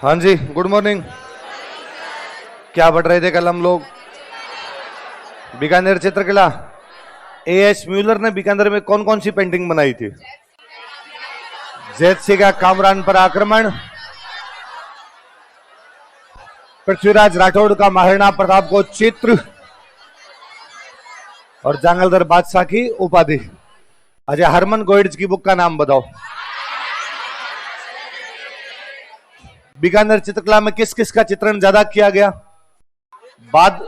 हाँ जी, good morning. क्या पढ़ रहे थे कल हम लोग? बीकानेर चित्रकला। एएस म्यूलर ने बीकानेर में कौन कौन सी पेंटिंग बनाई थी? जेतसी का कामरान पर आक्रमण, पृथ्वीराज राठौड़ का महाराणा प्रताप को चित्र और जांगलधर बादशाह की उपाधि। अच्छा, हरमन गोइड्स की बुक का नाम बताओ। बीकानेर चित्रकला में किस किस का चित्रण ज्यादा किया गया? बाद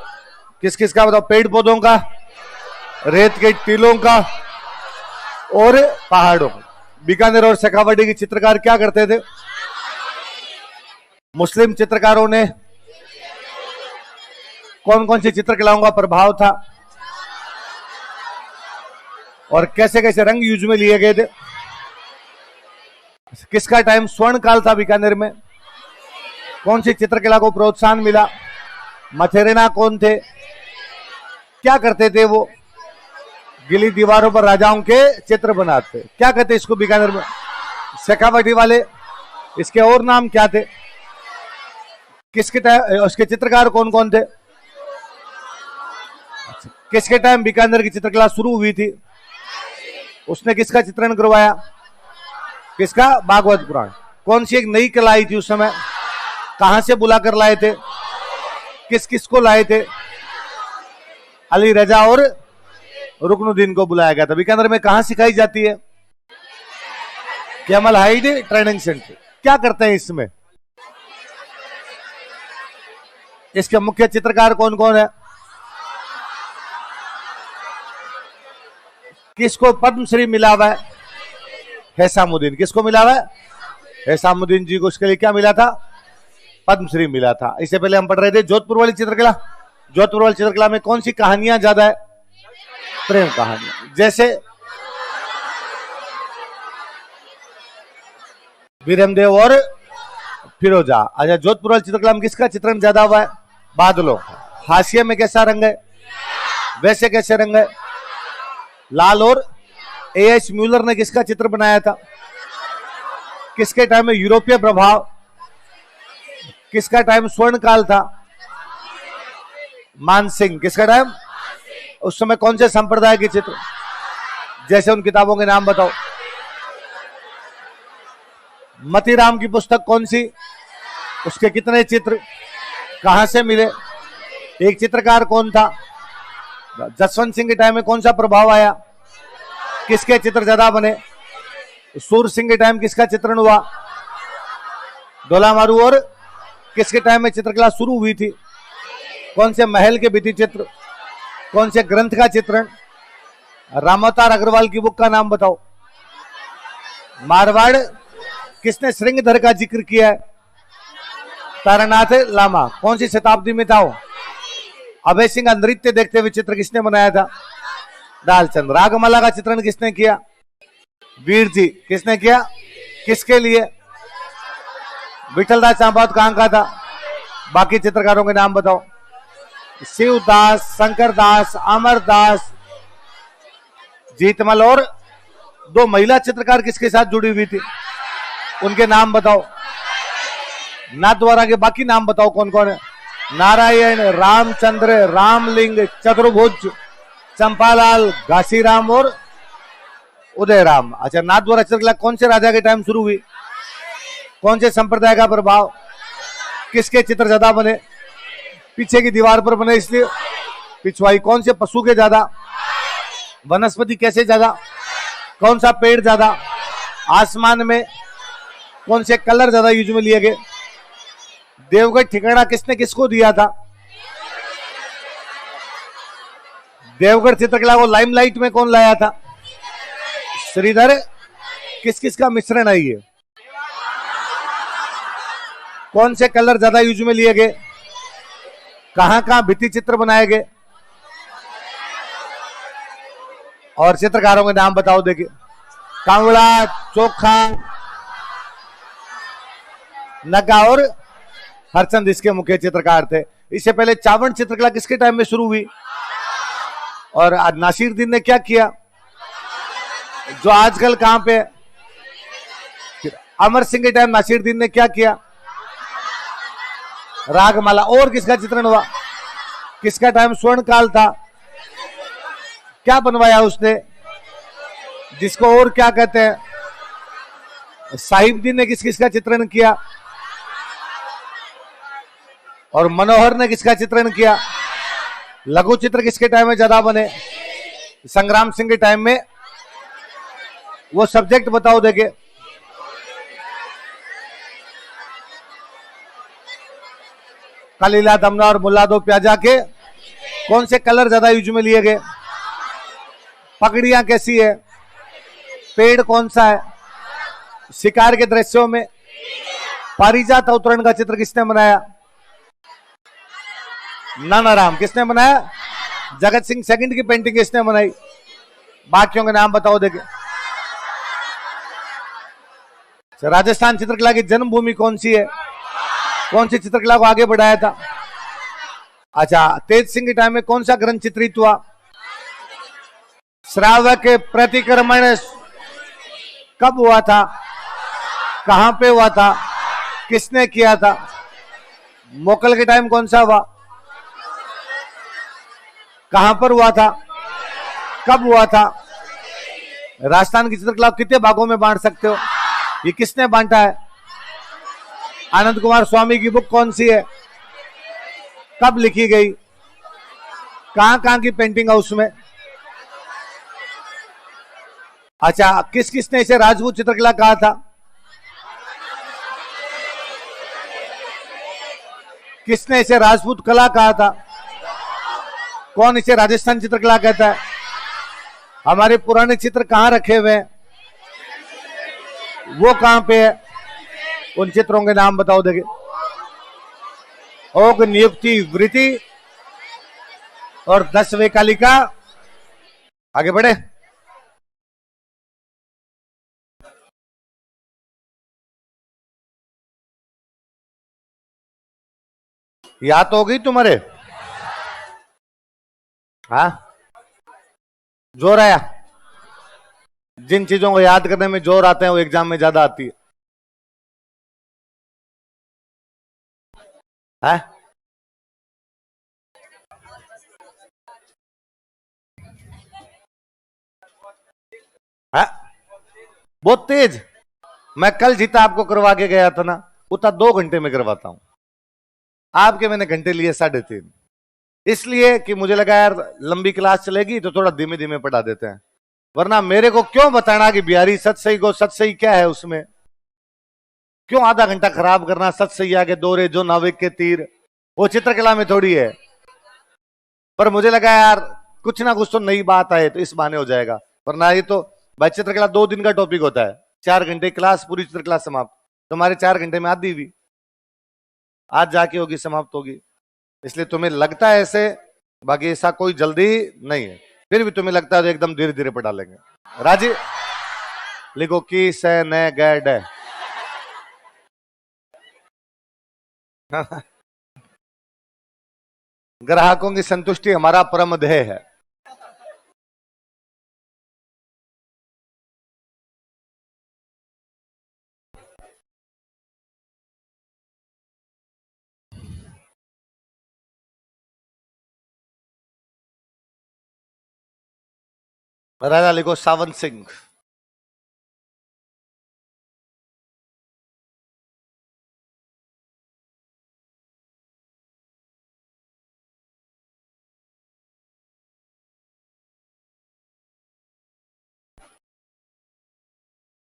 किस किस का बताओ? पेड़ पौधों का, रेत के टीलों का और पहाड़ों। बीकानेर और शेखावाटी के चित्रकार क्या करते थे? मुस्लिम चित्रकारों ने कौन कौन सी चित्रकलाओं का प्रभाव था और कैसे कैसे रंग यूज में लिए गए थे? किसका टाइम स्वर्ण काल था बीकानेर में? कौन सी चित्रकला को प्रोत्साहन मिला? मथेरेना कौन थे? क्या करते थे वो? गिली दीवारों पर राजाओं के चित्र बनाते। क्या कहते इसको बीकानेर में? शेखावाटी वाले। इसके और नाम क्या थे? किसके टाइम उसके चित्रकार कौन कौन थे? किसके टाइम बीकानेर की चित्रकला शुरू हुई थी? उसने किसका चित्रण करवाया? किसका? भागवत पुराण। कौन सी एक नई कला आई थी उस समय? कहां से बुलाकर लाए थे? किस किस को लाए थे? अली रजा और रुकनुद्दीन को बुलाया गया था। बीकानेर में कहां सिखाई जाती है? Camel hide training centre. क्या करते हैं इसमें? इसके मुख्य चित्रकार कौन कौन है? किसको पद्मश्री मिला हुआ है? हैसामुद्दीन। किसको मिला हुआ है? हैसामुद्दीन जी को। उसके लिए क्या मिला था? पद्मश्री मिला था। इससे पहले हम पढ़ रहे थे जोधपुर वाली चित्रकला। जोधपुर वाली चित्रकला में कौन सी कहानियां ज्यादा है? प्रेम कहानियां, जैसे वीरमदेव और फिरोजा। अच्छा, जोधपुर वाली चित्रकला में किसका चित्रण ज्यादा हुआ है? बादलों। हाशिए में कैसा रंग है? वैसे कैसे रंग है? लाल। और एएस म्यूलर ने किसका चित्र बनाया था? किसके टाइम में यूरोपीय प्रभाव? किसका टाइम स्वर्ण काल था? मानसिंह। किसका टाइम? उस समय कौन से संप्रदाय के चित्र? जैसे उन किताबों के नाम बताओ। मतीराम की पुस्तक कौन सी? उसके कितने चित्र? कहां से मिले? एक चित्रकार कौन था? जसवंत सिंह के टाइम में कौन सा प्रभाव आया? किसके चित्र ज्यादा बने? सूर सिंह के टाइम किसका चित्रण हुआ? डोलामारू। और किसके टाइम में चित्रकला शुरू हुई थी? कौन से महल के भित्ति चित्र? कौन से ग्रंथ का चित्रण? रामावतार अग्रवाल की बुक का नाम बताओ। मारवाड़। किसने श्रृंगधर का जिक्र किया है? तारानाथ लामा। कौन सी शताब्दी में था वो? अभय सिंह का नृत्य देखते हुए चित्र किसने बनाया था? दालचंद। रागमाला का चित्रण किसने किया? वीर जी। किसने किया? किसके लिए? विठलदास चांपावत कहां का था? बाकी चित्रकारों के नाम बताओ। शिवदास, शंकरदास, अमरदास, जीतमल। और दो महिला चित्रकार किसके साथ जुड़ी हुई थी? उनके नाम बताओ। नाथद्वारा के बाकी नाम बताओ कौन कौन है? नारायण, रामचंद्र, रामलिंग, चतुर्भुज, चंपालाल, घासीराम और उदयराम। अच्छा, नाथद्वारा चित्रकला कौन से राजा के टाइम शुरू हुई? कौन से संप्रदाय का प्रभाव? किसके चित्र ज्यादा बने? पीछे की दीवार पर बने इसलिए। पिछवाई। कौन से पशु के ज्यादा? वनस्पति कैसे ज्यादा? कौन सा पेड़ ज्यादा? आसमान में कौन से कलर ज्यादा यूज में लिए गए? देवगढ़ ठिकाना किसने किसको दिया था? देवगढ़ चित्रकला को लाइमलाइट में कौन लाया था? श्रीधर। किस किस का मिश्रण है ये? कौन से कलर ज्यादा यूज में लिए गए? कहां कहां भित्ति चित्र बनाए गए? और चित्रकारों के नाम बताओ। देखिए, कांवड़ा, चोखा, नगा और हरचंद इसके मुख्य चित्रकार थे। इससे पहले चावड़ चित्रकला किसके टाइम में शुरू हुई? और आज नासिरुद्दीन ने क्या किया जो आजकल कहां पे? अमर सिंह के टाइम नासिरुद्दीन ने क्या किया? रागमाला। और किसका चित्रण हुआ? किसका टाइम स्वर्ण काल था? क्या बनवाया उसने, जिसको और क्या कहते हैं? साहिबदीन ने किस किसका चित्रण किया? और मनोहर ने किसका चित्रण किया? लघु चित्र किसके टाइम में ज्यादा बने? संग्राम सिंह के टाइम में। वो सब्जेक्ट बताओ देखे। कलीला दमना और मुल्ला दो प्याजा के कौन से कलर ज्यादा यूज में लिए गए? पगड़ियां कैसी है? पेड़ कौन सा है? शिकार के दृश्यों में पारिजात अवतरण का चित्र किसने बनाया? नानाराम। किसने बनाया? जगत सिंह सेकंड की पेंटिंग किसने बनाई? बाकियों के नाम बताओ देखे। राजस्थान चित्रकला की जन्मभूमि कौन सी है? कौन सी चित्रकला को आगे बढ़ाया था? अच्छा, तेज सिंह के टाइम में कौन सा ग्रंथ चित्रित हुआ? श्रावक प्रतिक्रमण कब हुआ था? कहां पे हुआ था? किसने किया था? मोकल के टाइम कौन सा हुआ? कहां पर हुआ था? कब हुआ था? राजस्थान की चित्रकला कितने भागों में बांट सकते हो? ये किसने बांटा है? आनंद कुमार स्वामी की बुक कौन सी है? कब लिखी गई? कहां कहां की पेंटिंग है उसमें? अच्छा, किस किसने इसे राजपूत चित्रकला कहा था? किसने इसे राजपूत कला कहा था? कौन इसे राजस्थान चित्रकला कहता है? हमारे पुराने चित्र कहां रखे हुए हैं? वो कहां पे है? उन चित्रों के नाम बताओ देखे। ओग नियुक्ति वृत्ति और 10 वेकालिका। आगे बढ़े। याद तो हो गई तुम्हारे? हाँ, जोर आया? जिन चीजों को याद करने में जोर आते हैं वो एग्जाम में ज्यादा आती है। हाँ? हाँ? बहुत तेज। मैं कल जीता आपको करवा के गया था ना, उतना 2 घंटे में करवाता हूं। आपके मैंने घंटे लिए 3.5, इसलिए कि मुझे लगा यार लंबी क्लास चलेगी तो थोड़ा धीमे धीमे पढ़ा देते हैं, वरना मेरे को क्यों बताना कि बिहारी सच सही को, सच सही क्या है उसमें, क्यों आधा घंटा खराब करना? सच सही आगे दोरे जो नाविक के तीर, वो चित्रकला में थोड़ी है। पर मुझे लगा यार कुछ ना कुछ तो नई बात आए तो इस बहाने हो जाएगा, वरना ये तो भाई चित्रकला 2 दिन का टॉपिक होता है, 4 घंटे क्लास, पूरी चित्रकला समाप्त। तुम्हारे 4 घंटे में आधी भी आज जाके होगी, समाप्त होगी। इसलिए तुम्हें लगता है ऐसे, बाकी ऐसा कोई जल्दी नहीं है। फिर भी तुम्हें लगता है तो एकदम धीरे धीरे पढ़ा लेंगे। राजी? लिखो की से न गैड है। ग्राहकों की संतुष्टि हमारा परम ध्येय है। राजा लिखो सावन सिंह।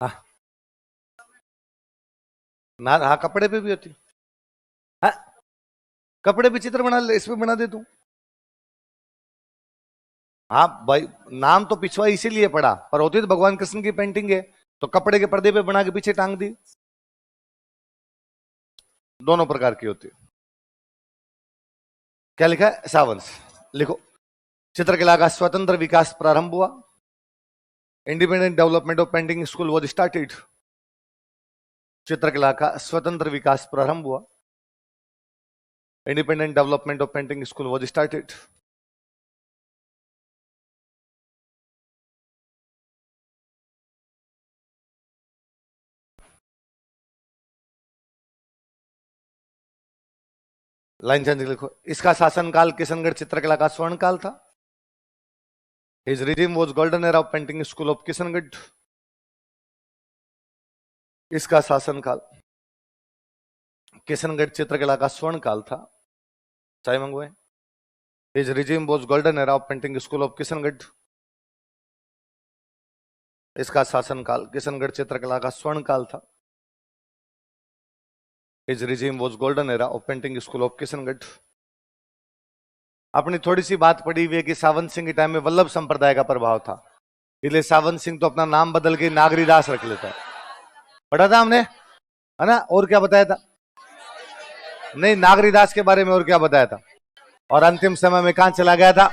हाँ ना, हाँ कपड़े पे भी होती। हाँ, कपड़े पे चित्र बना ले, इसमें बना दे तू। हाँ भाई, नाम तो पिछवा इसीलिए पड़ा, पर होती तो भगवान कृष्ण की पेंटिंग है, तो कपड़े के पर्दे पे बना के पीछे टांग दी। दोनों प्रकार की होती है। क्या लिखा है? सावंत। लिखो चित्रकला का स्वतंत्र विकास प्रारंभ हुआ। Independent development of painting school was started. चित्रकला का स्वतंत्र विकास प्रारंभ हुआ। Independent development of painting school was started. Line change लिखो। इसका शासनकाल किशनगढ़ चित्रकला का स्वर्ण काल था। His regime was golden era of painting school of Kishangarh. इसका शासनकाल किशनगढ़ चित्रकला का स्वर्ण काल था। चाय मंगवाए। His regime was golden era of painting school of Kishangarh. इसका शासनकाल किशनगढ़ चित्रकला का स्वर्ण काल था। His regime was golden era of painting school of Kishangarh. अपनी थोड़ी सी बात पड़ी हुई है कि सावंत सिंह के टाइम में वल्लभ संप्रदाय का प्रभाव था, इसलिए सावंत सिंह तो अपना नाम बदल के नागरीदास रख लेता है। पढ़ा था हमने, है ना? और क्या बताया था? नहीं, नागरीदास के बारे में और क्या बताया था? और अंतिम समय में कहां चला गया था?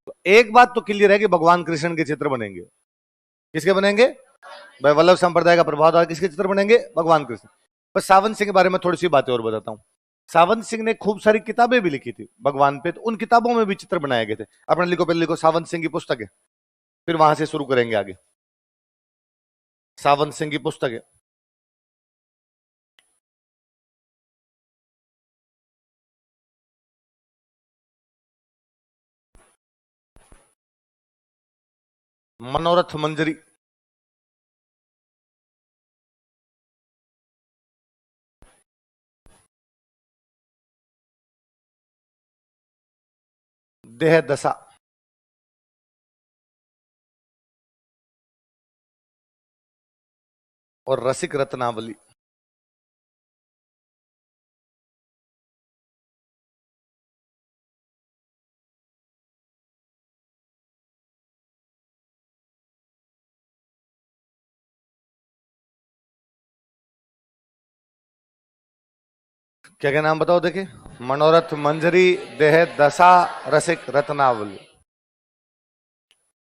तो एक बात तो क्लियर है कि भगवान कृष्ण के चित्र बनेंगे। किसके बनेंगे भाई? वल्लभ संप्रदाय का प्रभाव था, किसके चित्र बनेंगे? भगवान कृष्ण। पर सावंत सिंह के बारे में थोड़ी सी बातें और बताता हूं। सावंत सिंह ने खूब सारी किताबें भी लिखी थी भगवान पे, तो उन किताबों में भी चित्र बनाए गए थे। अपने लिखो, पहले लिखो सावंत सिंह की पुस्तक है, फिर वहां से शुरू करेंगे आगे। सावंत सिंह की पुस्तक है। मनोरथ मंजरी। देह दशा। और रसिक रत्नावली। क्या क्या नाम बताओ? देखिए, मनोरथ मंजरी, देह दशा, रसिक रत्नावली।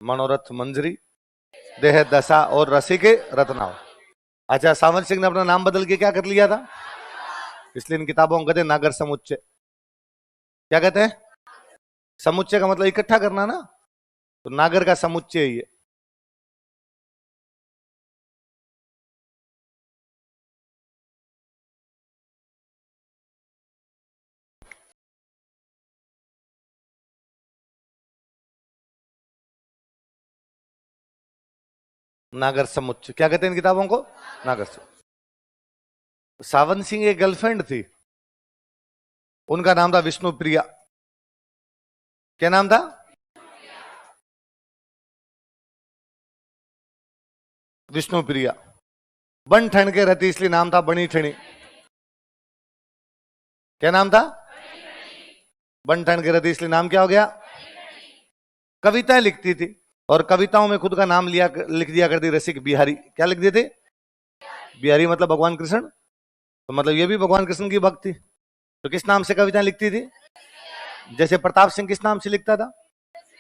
मनोरथ मंजरी, देह दशा और रसिक रत्नावली। अच्छा, सावंत सिंह ने अपना नाम बदल के क्या कर लिया था? इसलिए इन किताबों को कहते हैं नागर समुच्चय। क्या कहते हैं? समुच्चय का मतलब इकट्ठा करना ना, तो नागर का समुच्चय ही है। नागर समुच्चय क्या कहते हैं इन किताबों को? नागर समुच्चय। सावंत सिंह एक गर्लफ्रेंड थी, उनका नाम था विष्णुप्रिया। क्या नाम था? विष्णुप्रिया। बन ठन के रहती इसलिए नाम था बनी ठणी। क्या नाम था? बन ठन के रहती इसलिए नाम क्या हो गया? कविताएं लिखती थी और कविताओं में खुद का नाम लिख दिया करती रसिक बिहारी। क्या लिख दिए थे? बिहारी मतलब भगवान कृष्ण, तो मतलब ये भी भगवान कृष्ण की भक्त थी। तो किस नाम से कविताएं लिखती थी? जैसे प्रताप सिंह किस नाम से लिखता था?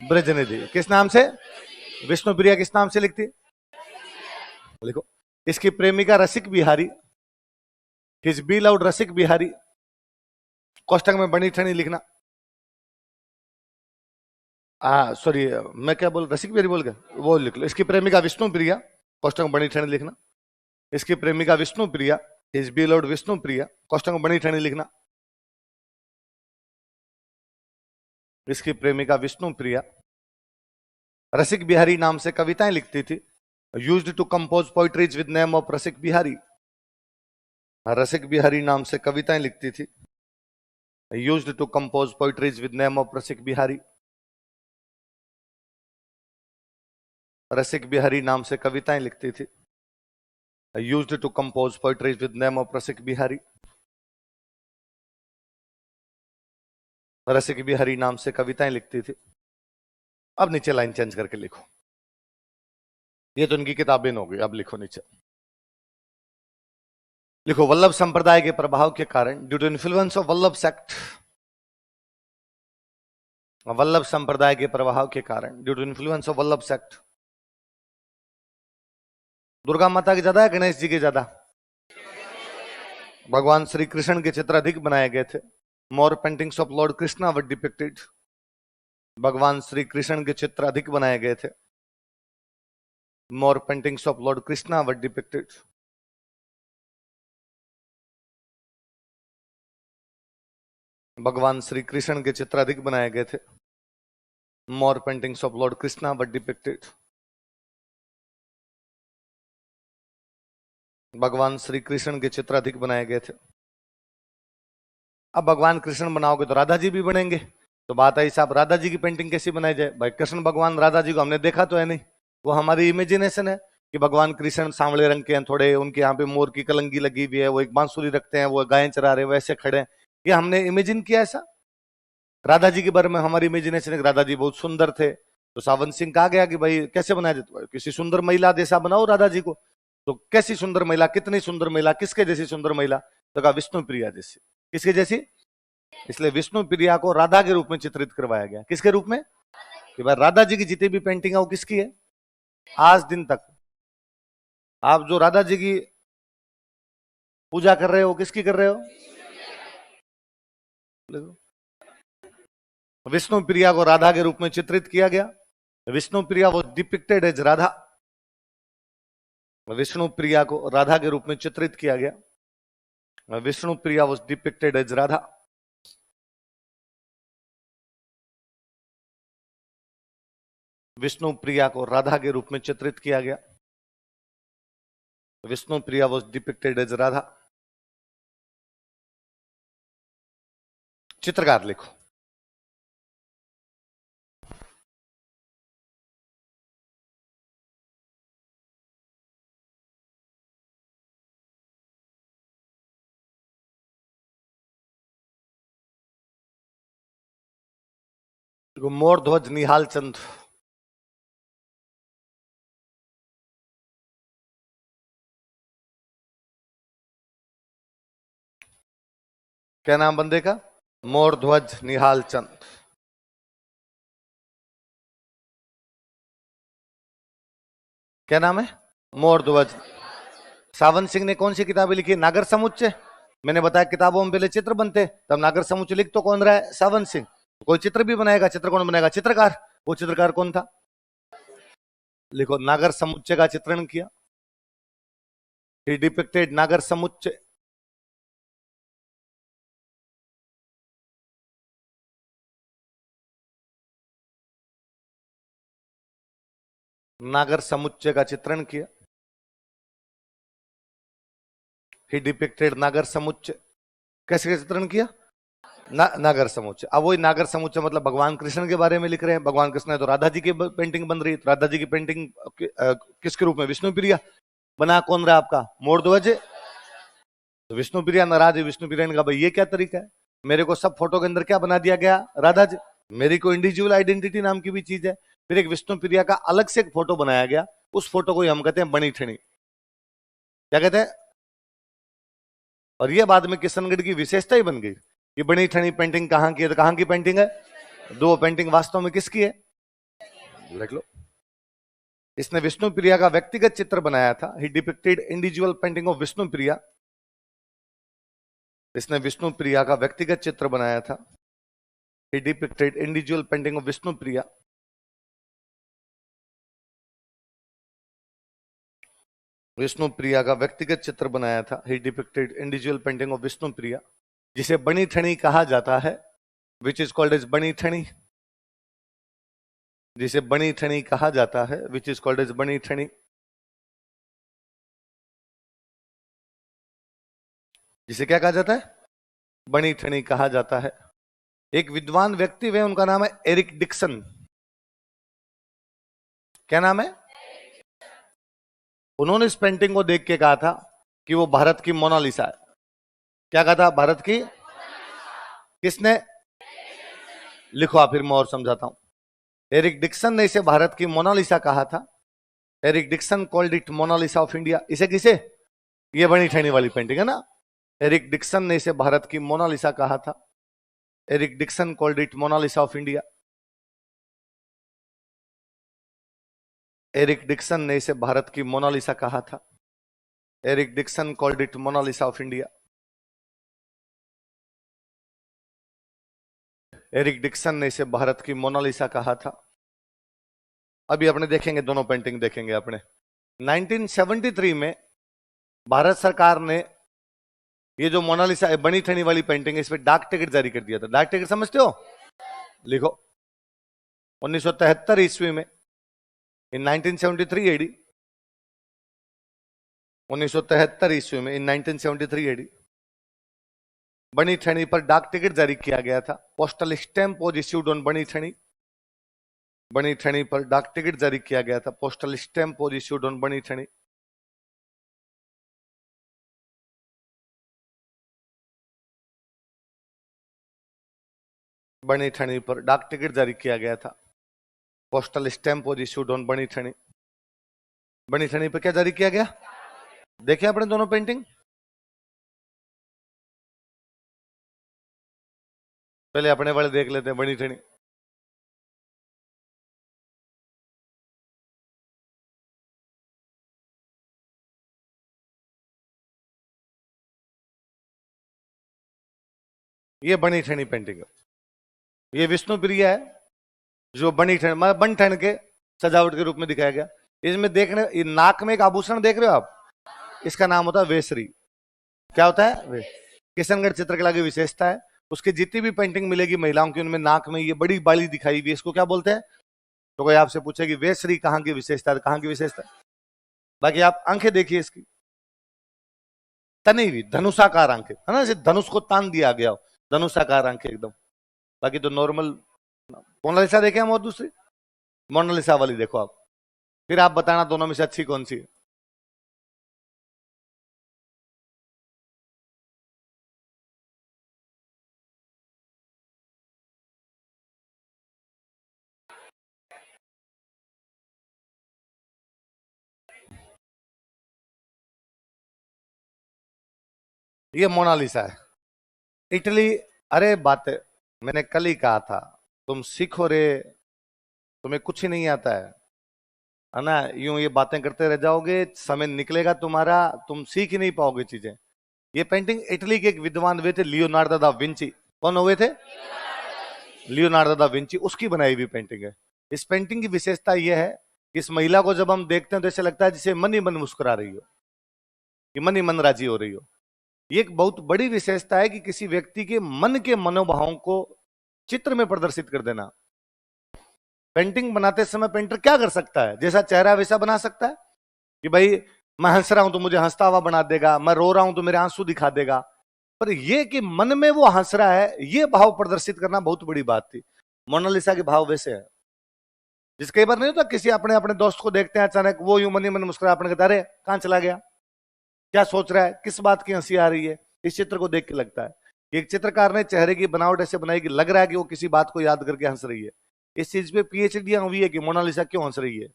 ब्रजनिधि। किस नाम से? विष्णुप्रिया किस नाम से लिखती? लिखो। इसकी प्रेमिका रसिक बिहारी, हिज बी लाउड रसिक बिहारी, कोष्टक में बनी ठनी लिखना। सॉरी, मैं क्या बोल, रसिक बिहारी बोल गया, वो लिख लो। इसकी प्रेमिका विष्णुप्रिया, कोष्टक में बनी ठनी लिखना। इसकी प्रेमिका Vishnupriya, his beloved Vishnupriya, कोष्टक में बनी ठनी लिखना। इसकी प्रेमिका विष्णुप्रिया रसिक बिहारी नाम से कविताएं लिखती थी। Used to compose poetries with name of Rasik Bihari. Rasik Bihari नाम से कविताएं लिखती थी। Used to compose poetries with name of Rasik Bihari. Rasik Bihari नाम से कविताएं लिखती थी। Used to compose poetries with name of Rasik Bihari. Rasik Bihari नाम से कविताएं लिखती थी। अब नीचे लाइन चेंज करके लिखो। ये तो इनकी किताबें हो गई, अब लिखो नीचे। लिखो, वल्लभ संप्रदाय के प्रभाव के कारण, due to influence of Vallabh sect. वल्लभ संप्रदाय के प्रभाव के कारण, due to influence of Vallabh sect. Durga माता की ज्यादा है गणेश जी की ज्यादा? भगवान श्री कृष्ण के चित्र अधिक बनाए गए थे। More paintings of lord Krishna were depicted. भगवान श्री कृष्ण के चित्र अधिक बनाए गए थे। More paintings of lord Krishna were depicted. भगवान श्री कृष्ण के चित्र अधिक बनाए गए थे। More paintings of lord Krishna were depicted. भगवान श्री कृष्ण के चित्र अधिक बनाए गए थे। अब भगवान कृष्ण बनाओगे तो राधा जी भी बनेंगे, तो बात आई साहब राधा जी की पेंटिंग कैसी बनाई जाए? भाई कृष्ण भगवान राधा जी को हमने देखा तो है नहीं, वो हमारी इमेजिनेशन है कि भगवान कृष्ण सांवले रंग के हैं थोड़े, उनके यहाँ पे मोर की कलंगी लगी हुई है, वो एक बांसुरी रखते हैं, वो गायें चरा रहे हैं, वैसे खड़े हैं। ये हमने इमेजिन किया ऐसा। राधा जी के बारे में हमारी इमेजिनेशन है राधा जी बहुत सुंदर थे, तो सावन सिंह कहा गया कि भाई कैसे बनाया जाए? किसी सुंदर महिला जैसा बनाओ राधा जी को। तो कैसी सुंदर महिला, कितनी सुंदर महिला, किसके जैसी सुंदर महिला? तो कहा विष्णु प्रिया जैसी। किसके जैसी? इसलिए विष्णु प्रिया को राधा के रूप में चित्रित करवाया गया। किसके रूप में? कि भाई राधा जी की जितनी भी पेंटिंग है वो किसकी है? आज दिन तक आप जो राधा जी की पूजा कर रहे हो किसकी कर रहे हो? विष्णु प्रिया को राधा के रूप में चित्रित किया गया। Vishnu Priya was depicted as Radha. Vishnu Priya को राधा के रूप में चित्रित किया गया। Vishnu Priya was depicted as Radha. Vishnu Priya को राधा के रूप में चित्रित किया गया। Vishnu Priya was depicted as Radha. चित्रकार लिखो। मोर ध्वज निहाल चंद। क्या नाम बंदे का? मोर ध्वज निहाल चंद। क्या नाम है? मोर ध्वज। सावन सिंह ने कौन सी किताबें लिखी? नागर समुच्चय। मैंने बताया किताबों में पहले चित्र बनते, तब नागर समुच्चय लिख तो कौन रहा है? सावन सिंह। कोई चित्र भी बनाएगा, चित्र कौन बनाएगा? चित्रकार। वो चित्रकार कौन था? लिखो, नागर समुच्चय का चित्रण किया। ही डिपिक्टेड नागर समुच्चय। नागर समुच्चय का चित्रण किया। ही डिपिक्टेड नागर समुच्चय। कैसे चित्रण किया? नागर समुच्चय। अब वही नागर समुच्चय मतलब भगवान कृष्ण के बारे में लिख रहे हैं। भगवान कृष्ण है तो राधा जी की पेंटिंग बन रही है। राधा जी की पेंटिंग किसके रूप में? विष्णु प्रिया। बना कौन रहा आपका? मोर ध्वज। तो विष्णु प्रिया नाराज है। विष्णु प्रिया ने कहा भाई ये क्या तरीका है, मेरे को सब फोटो के अंदर क्या बना दिया गया? राधा जी। मेरी को इंडिविजुअल आइडेंटिटी नाम की भी चीज है। फिर एक विष्णु प्रिया का अलग से एक फोटो बनाया गया, उस फोटो को हम कहते हैं बनी ठनी। क्या कहते हैं? और ये बाद में किशनगढ़ की विशेषता ही बन गई कि बनी ठनी पेंटिंग कहां की है। तो कहां की पेंटिंग है? दो पेंटिंग वास्तव में किसकी है? लिख लो। इसने विष्णु प्रिया का व्यक्तिगत चित्र बनाया था। He depicted individual painting of Vishnu Priya. इसने विष्णु प्रिया का व्यक्तिगत चित्र बनाया था। He depicted individual painting of Vishnu Priya. Vishnu Priya का व्यक्तिगत चित्र बनाया था। He depicted individual painting of Vishnu Priya, जिसे बनी ठनी कहा जाता है, विच इज कॉल्ड एज बनी ठनी। जिसे बनी ठनी कहा जाता है, विच इज कॉल्ड एज बनी ठनी। जिसे क्या कहा जाता है? बनी ठनी कहा जाता है। एक विद्वान व्यक्ति वे, उनका नाम है एरिक डिक्सन। क्या नाम है? उन्होंने इस पेंटिंग को देख के कहा था कि वो भारत की मोनालिसा है। क्या कहा था? भारत की। किसने? लिखो आप, फिर मैं और समझाता हूं। एरिक डिक्सन ने इसे भारत की मोनालिसा कहा था। Eric Dixon called it Mona Lisa of India. इसे किसे? ये बनी ठनी वाली पेंटिंग है ना। एरिक डिक्सन ने इसे भारत की मोनालिसा कहा था। Eric Dixon called it Mona Lisa of India. Eric Dixon ने इसे भारत की मोनालिसा कहा था। Eric Dixon called it Mona Lisa of India. Eric Dixon ने इसे भारत की मोनालिसा कहा था। अभी अपने देखेंगे, दोनों पेंटिंग देखेंगे अपने। 1973 में भारत सरकार ने ये जो मोनालिसा बनी ठनी वाली पेंटिंग है, इस पे डाक टिकट जारी कर दिया था। डाक टिकट समझते हो? लिखो 1973 ईस्वी में, इन 1973 एडी, 1973 ईस्वी में, इन 1973 एडी बनी ठनी पर डाक टिकट जारी किया गया था। Postal stamp was issued on बनी ठनी। बनी ठनी पर डाक टिकट जारी किया गया था। Postal stamp was issued on बनी ठनी। बनी ठनी पर डाक टिकट जारी किया गया था। Postal stamp was issued on बनी ठनी। बनी ठनी पर क्या जारी किया गया? देखे आपने दोनों पेंटिंग? पहले अपने वाले देख लेते हैं, बनी ठनी। ये बनी ठनी पेंटिंग है। ये विष्णु प्रिया है, जो बनी ठन मतलब बन ठन के सजावट के रूप में दिखाया गया। इसमें देखने नाक में एक आभूषण देख रहे हो आप, इसका नाम होता है वेसरी। क्या होता है? किशनगढ़ चित्रकला की विशेषता है। उसकी जितनी भी पेंटिंग मिलेगी महिलाओं की, उनमें नाक में ये बड़ी बाली दिखाई हुई, इसको क्या बोलते हैं? तो कोई आपसे पूछेगी वेसरी कहाँ की विशेषता है, कहाँ की विशेषता? बाकी आप आंखें देखिए इसकी, तनी हुई धनुषाकार आंखें है ना, जैसे धनुष को तान दिया गया हो, धनुषाकार आंखें एकदम। बाकी तो नॉर्मल। मोनालिसा देखे हम, और दूसरी मोनालिसा वाली देखो आप, फिर आप बताना दोनों में से अच्छी कौन सी है। ये मोनालिसा है, इटली। अरे बात मैंने कल ही कहा था, तुम सीखो रे, तुम्हें कुछ ही नहीं आता है ना? यूं ये बातें करते रह जाओगे, समय निकलेगा तुम्हारा, तुम सीख ही नहीं पाओगे चीजें। ये पेंटिंग इटली के एक विद्वान हुए थे, लियोनार्डो दा विंची। कौन हुए थे? लियोनार्डो दा विंची, उसकी बनाई हुई पेंटिंग है। इस पेंटिंग की विशेषता यह है कि इस महिला को जब हम देखते हैं तो ऐसे लगता है जिसे मन ही मन मुस्कुरा रही हो, कि मन ही मन राजी हो रही हो। ये एक बहुत बड़ी विशेषता है कि किसी व्यक्ति के मन के मनोभावों को चित्र में प्रदर्शित कर देना। पेंटिंग बनाते समय पेंटर क्या कर सकता है? जैसा चेहरा वैसा बना सकता है कि भाई मैं हंस रहा हूं तो मुझे हंसता हुआ बना देगा, मैं रो रहा हूं तो मेरे आंसू दिखा देगा। पर यह कि मन में वो हंस रहा है, ये भाव प्रदर्शित करना बहुत बड़ी बात थी। मोनालिसा के भाव वैसे है। जिस कई बार नहीं होता, किसी अपने अपने दोस्त को देखते हैं अचानक, वो यूं मन ही मन मुस्कुरा, अपने कहता अरे कहां चला गया, क्या सोच रहा है, किस बात की हंसी आ रही है। इस चित्र को देख के लगता है कि एक चित्रकार ने चेहरे की बनावट ऐसे बनाई कि लग रहा है कि वो किसी बात को याद करके हंस रही है। इस चीज पे पीएचडी हुई है कि मोनालिसा क्यों हंस रही है,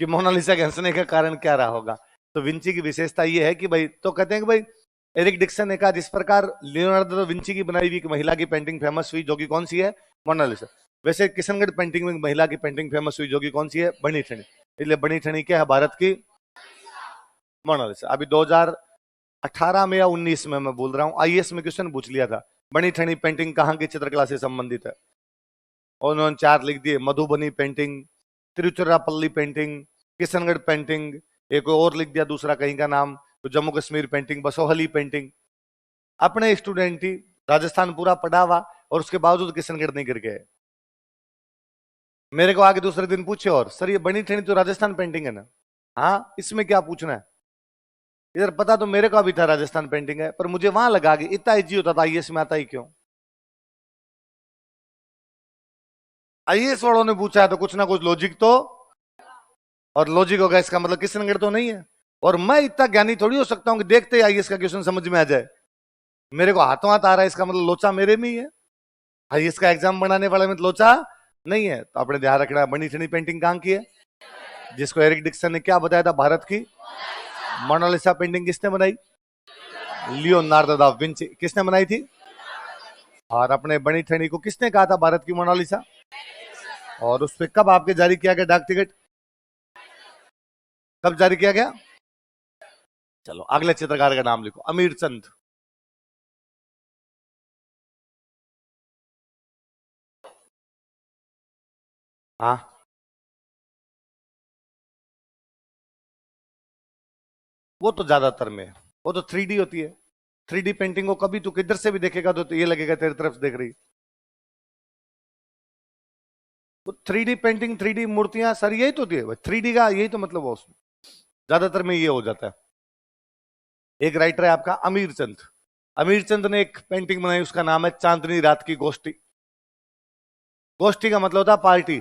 कि मोनालिसा के हंसने का कारण क्या रहा होगा। तो विंची की विशेषता ये है कि भाई, तो कहते हैं कि भाई एरिक डिक्सन ने कहा जिस प्रकार लियोनार्डो दा विंची की बनाई हुई एक महिला की पेंटिंग फेमस हुई, जो कि कौन सी है? मोनालिसा। वैसे किशनगढ़ पेंटिंग में महिला की पेंटिंग फेमस हुई, जो कि कौन सी है? बनी ठनी। इसलिए बनी ठनी क्या है? भारत की मोनालिसा। अभी 2018 में या 19 में, मैं बोल रहा हूँ, आईएएस में क्वेश्चन पूछ लिया था, बनी ठनी पेंटिंग कहाँ की चित्रकला से संबंधित है? और उन्होंने 4 लिख दिए, Madhubani painting, Tiruchirappalli painting, Kishangarh painting, एक और लिख दिया दूसरा कहीं का नाम, तो जम्मू कश्मीर पेंटिंग, बसोहली पेंटिंग। अपने स्टूडेंट ही राजस्थान पूरा पढ़ा हुआ और उसके बावजूद किशनगढ़ नहीं गिर गए। मेरे को आगे दूसरे दिन पूछे, और सर ये बनी ठनी तो राजस्थान पेंटिंग है ना? हाँ, इसमें क्या पूछना है? इधर पता तो मेरे को भी था राजस्थान पेंटिंग है, पर मुझे वहां लगा कि इतना इजी होता था, आईएएस में आता ही क्यों? आईएएस वालों ने पूछा है तो कुछ ना कुछ लॉजिक तो, और लॉजिक होगा, इसका मतलब किशनगढ़ तो नहीं है। और मैं इतना ज्ञानी थोड़ी हो सकता हूं कि देखते ही आईएएस का क्वेश्चन समझ में आ जाए। मेरे को हाथों हाथ आ रहा है, इसका मतलब लोचा मेरे में ही है। आईएएस का एग्जाम बनाने वाले में तो लोचा नहीं है। तो आपने ध्यान रखना है, बनी ठनी पेंटिंग कहां की है? जिसको एरिक डिक्सन ने क्या बताया था? भारत की मोनालिसा पेंटिंग किसने बनाई? Leonardo da Vinci. किसने बनाई थी? और अपने बनी ठनी को किसने कहा था भारत की मोनालिसा? और उस पर कब आपके जारी किया गया डाक टिकट? कब जारी किया गया? चलो अगले चित्रकार का नाम लिखो, अमीर चंद। हाँ, वो तो ज्यादातर में है, वो तो 3D होती है। 3D पेंटिंग को कभी तू किधर से भी देखेगा तो ये लगेगा तेरी तरफ से देख रही। तो 3D पेंटिंग, 3D मूर्तियां सर यही तो होती है 3D का, यही तो मतलब है उसमें, ज्यादातर में ये हो जाता है। एक राइटर है आपका अमीर चंद। अमीर चंद ने एक पेंटिंग बनाई, उसका नाम है चांदनी रात की गोष्ठी। गोष्ठी का मतलब होता है पार्टी।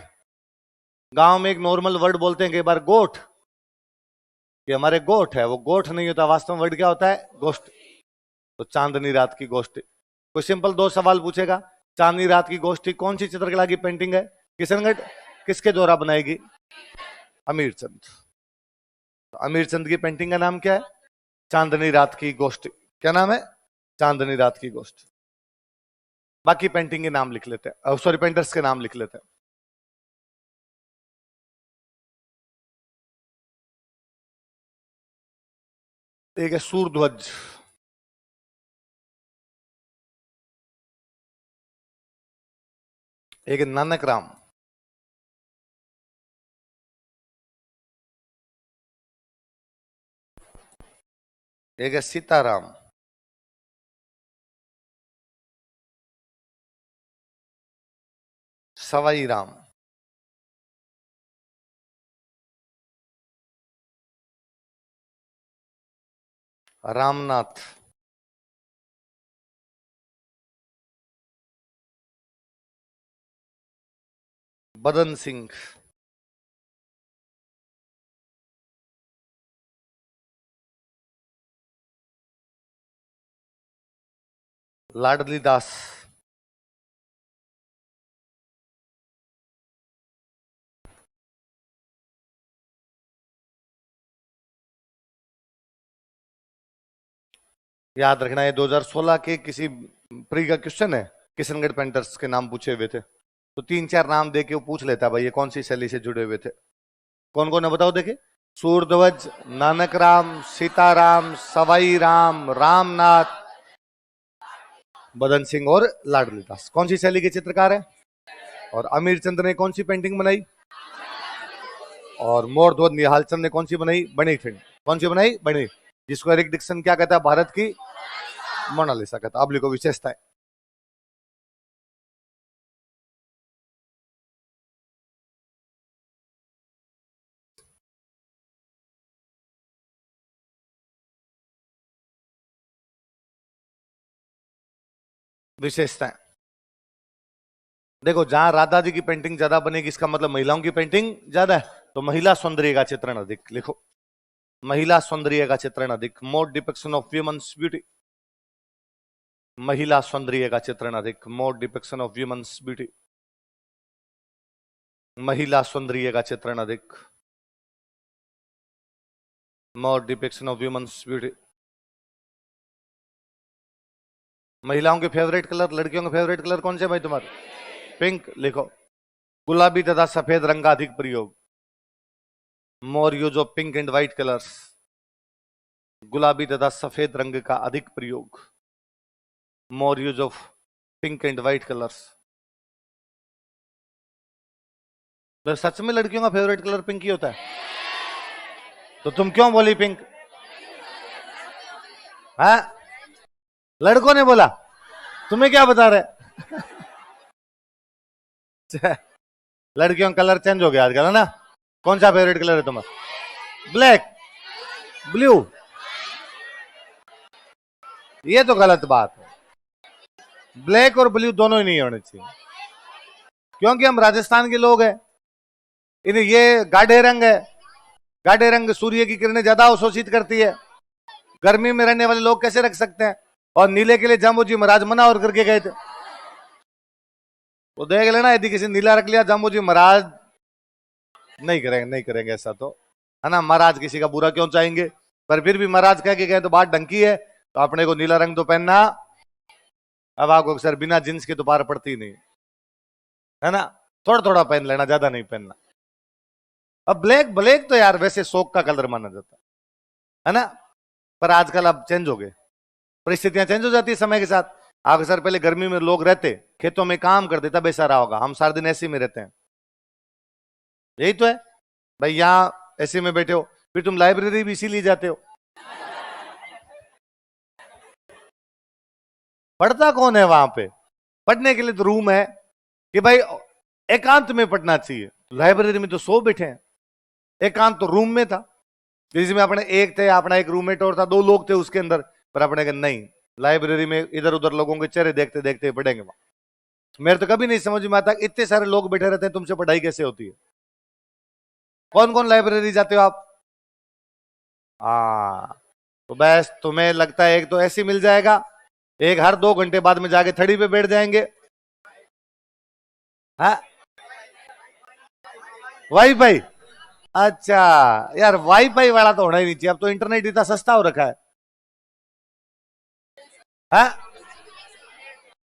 गांव में एक नॉर्मल वर्ड बोलते हैं कई बार, गोठ, कि हमारे गोठ है, वो गोठ नहीं होता, वास्तव में वर्ड क्या होता है, गोष्ठ। तो चांदनी रात की गोष्ठी। कोई सिंपल दो सवाल पूछेगा, चांदनी रात की गोष्ठी कौन सी चित्रकला की पेंटिंग है, किशनगढ़, किसके द्वारा बनाएगी, अमीर चंद। तो अमीर चंद की पेंटिंग का नाम क्या है, चांदनी रात की गोष्ठी। क्या नाम है, चांदनी रात की गोष्ठी। बाकी पेंटिंग के नाम लिख लेते हैं, सॉरी पेंटर्स के नाम लिख लेते हैं। एक है सूरध्वज, एक है नानक राम, एक है सीताराम, सवाई राम, रामनाथ, बदन सिंह, लाडली दास, याद रखना है 2016 के किसी प्री का क्वेश्चन है, किशनगढ़ पेंटर्स के नाम पूछे हुए थे, तो 3-4 नाम देके वो पूछ लेता भाई ये कौन सी शैली से जुड़े हुए थे। कौन कौन है बताओ देखे, सूरध्वज, नानक राम, सीताराम, सवाई राम, रामनाथ, बदन सिंह और लाडली दास। कौन सी शैली के चित्रकार है, और अमीर चंद ने कौन सी पेंटिंग बनाई, और मोरध्वज निहाल चंद ने कौन सी बनाई, बनी फिल्म। कौन सी बनाई, बनी, जिसको एरिक डिक्सन क्या कहता है, भारत की मोनालिसा कहता है। अब लिखो विशेषताएं। विशेषताएं देखो, जहां राधा जी की पेंटिंग ज्यादा बनेगी इसका मतलब महिलाओं की पेंटिंग ज्यादा है, तो महिला सौंदर्य का चित्रण अधिक। लिखो, महिला सौंदर्य का चित्रण अधिक, more depiction of women's beauty. महिला सौंदर्य का चित्रण अधिक, more depiction of women's beauty. महिला सौंदर्य का चित्रण अधिक, more depiction of women's beauty. महिलाओं के फेवरेट कलर, लड़कियों के फेवरेट कलर कौन से भाई तुम्हारे, पिंक। लिखो, गुलाबी तथा सफेद रंग का अधिक प्रयोग, more use of pink and white colours. गुलाबी तथा सफेद रंग का अधिक प्रयोग, more use of pink and white colours. तो सच में लड़कियों का फेवरेट कलर पिंक ही होता है, तो तुम क्यों बोली पिंक, हाँ? लड़कों ने बोला, तुम्हें क्या बता रहे लड़कियों का कलर चेंज हो गया आजकल, है ना। कौन सा फेवरेट कलर है तुम्हारा, ब्लैक, ब्लू? ये तो गलत बात है, ब्लैक और ब्लू दोनों ही नहीं होने चाहिए, क्योंकि हम राजस्थान के लोग हैं। इन्हें ये गाढ़े रंग है, गाढ़े रंग सूर्य की किरणें ज्यादा अवशोषित करती है, गर्मी में रहने वाले लोग कैसे रख सकते हैं। और नीले के लिए जाम्बू जी महाराज मना और करके गए थे, वो देख लेना, यदि किसी नीला रख लिया जाम्बू जी महाराज नहीं करेंगे, नहीं करेंगे ऐसा तो, है ना। महाराज किसी का बुरा क्यों चाहेंगे, पर फिर भी महाराज कह के गए तो बात ढंकी है, तो अपने को नीला रंग तो पहनना। अब आपको सर बिना जींस के तो पार पड़ती नहीं, है ना, थोड़ा थोड़ा पहन लेना, ज्यादा नहीं पहनना। अब ब्लैक, ब्लैक तो यार वैसे शौक का कलर माना जाता है ना, पर आजकल अब चेंज हो गए, परिस्थितियां चेंज हो जाती है समय के साथ। आप सर पहले गर्मी में लोग रहते खेतों में काम करते, तब ऐसा रहा होगा, हम सारा दिन ऐसे में रहते हैं, यही तो है भाई। यहां ऐसे में बैठे हो, फिर तुम लाइब्रेरी भी इसीलिए जाते हो, पढ़ता कौन है वहां पे? पढ़ने के लिए तो रूम है कि भाई एकांत में पढ़ना चाहिए। लाइब्रेरी में तो 100 बैठे हैं, एकांत तो रूम में था जिसमें अपने एक थे, अपना एक रूममेट और था, 2 लोग थे उसके अंदर। पर अपने कहा नहीं, लाइब्रेरी में इधर उधर लोगों के चेहरे देखते देखते पढ़ेंगे वहां। मेरे तो कभी नहीं समझ में आता इतने सारे लोग बैठे रहते हैं, तुमसे पढ़ाई कैसे होती है? कौन कौन लाइब्रेरी जाते हो आप? हाँ, तो बस तुम्हें लगता है एक तो ऐसी मिल जाएगा, एक हर 2 घंटे बाद में जाके थड़ी पे बैठ जाएंगे। हाँ, वाईफाई? अच्छा यार, वाईफाई वाला तो होना ही नहीं चाहिए, अब तो इंटरनेट इतना सस्ता हो रखा है। हाँ,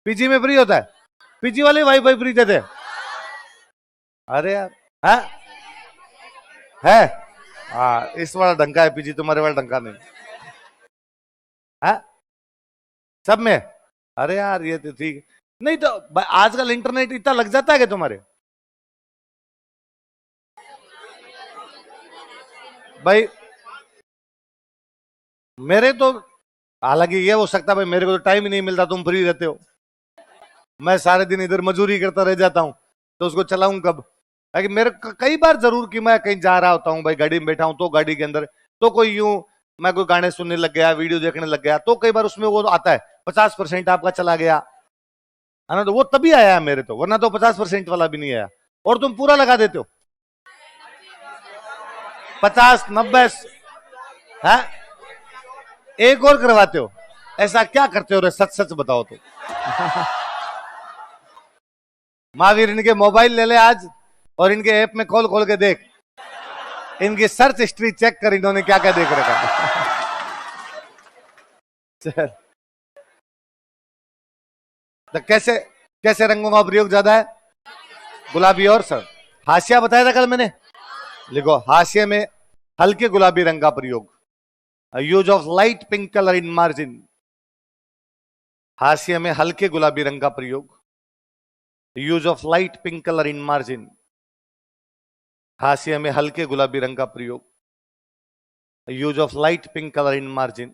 पीजी में फ्री होता है? पीजी वाले वाईफाई फ्री देते हैं? अरे यार, हाँ है। हाँ, इस वाला ढंका है पीजी, तुम्हारे वाला ढंका नहीं। हाँ, सब में? अरे यार ये तो ठीक है। नहीं तो आजकल इंटरनेट इतना लग जाता है कि तुम्हारे भाई, मेरे तो हालांकि ये हो सकता है भाई, मेरे को तो टाइम ही नहीं मिलता, तुम फ्री रहते हो। मैं सारे दिन इधर मजदूरी करता रह जाता हूं, तो उसको चलाऊं कब? है कि मेरे कई बार जरूर कि मैं कहीं जा रहा होता हूँ भाई, गाड़ी में बैठा हूं तो गाड़ी के अंदर तो कोई यूं मैं कोई गाने सुनने लग गया, वीडियो देखने लग गया, तो कई बार उसमें वो आता है 50% आपका चला गया, है ना? तो वो तभी आया है मेरे तो, वरना तो 50% वाला भी नहीं आया। और तुम पूरा लगा देते हो 50 90 है? एक और करवाते हो? ऐसा क्या करते हो रे, सच सच बताओ तो। महावीर, इनके मोबाइल ले ले आज और इनके ऐप में खोल खोल के देख, इनकी सर्च हिस्ट्री चेक कर, इन्होंने क्या क्या देख रखा है। चल, तो कैसे कैसे रंगों का प्रयोग ज्यादा है? गुलाबी और सर हाशिया बताया था कल मैंने, लिखो हाशिया में हल्के गुलाबी रंग का प्रयोग, use of light pink colour in margin. हाशिया में हल्के गुलाबी रंग का प्रयोग, use of light pink colour in margin. हाशिया में हल्के गुलाबी रंग का प्रयोग, use of light pink colour in margin.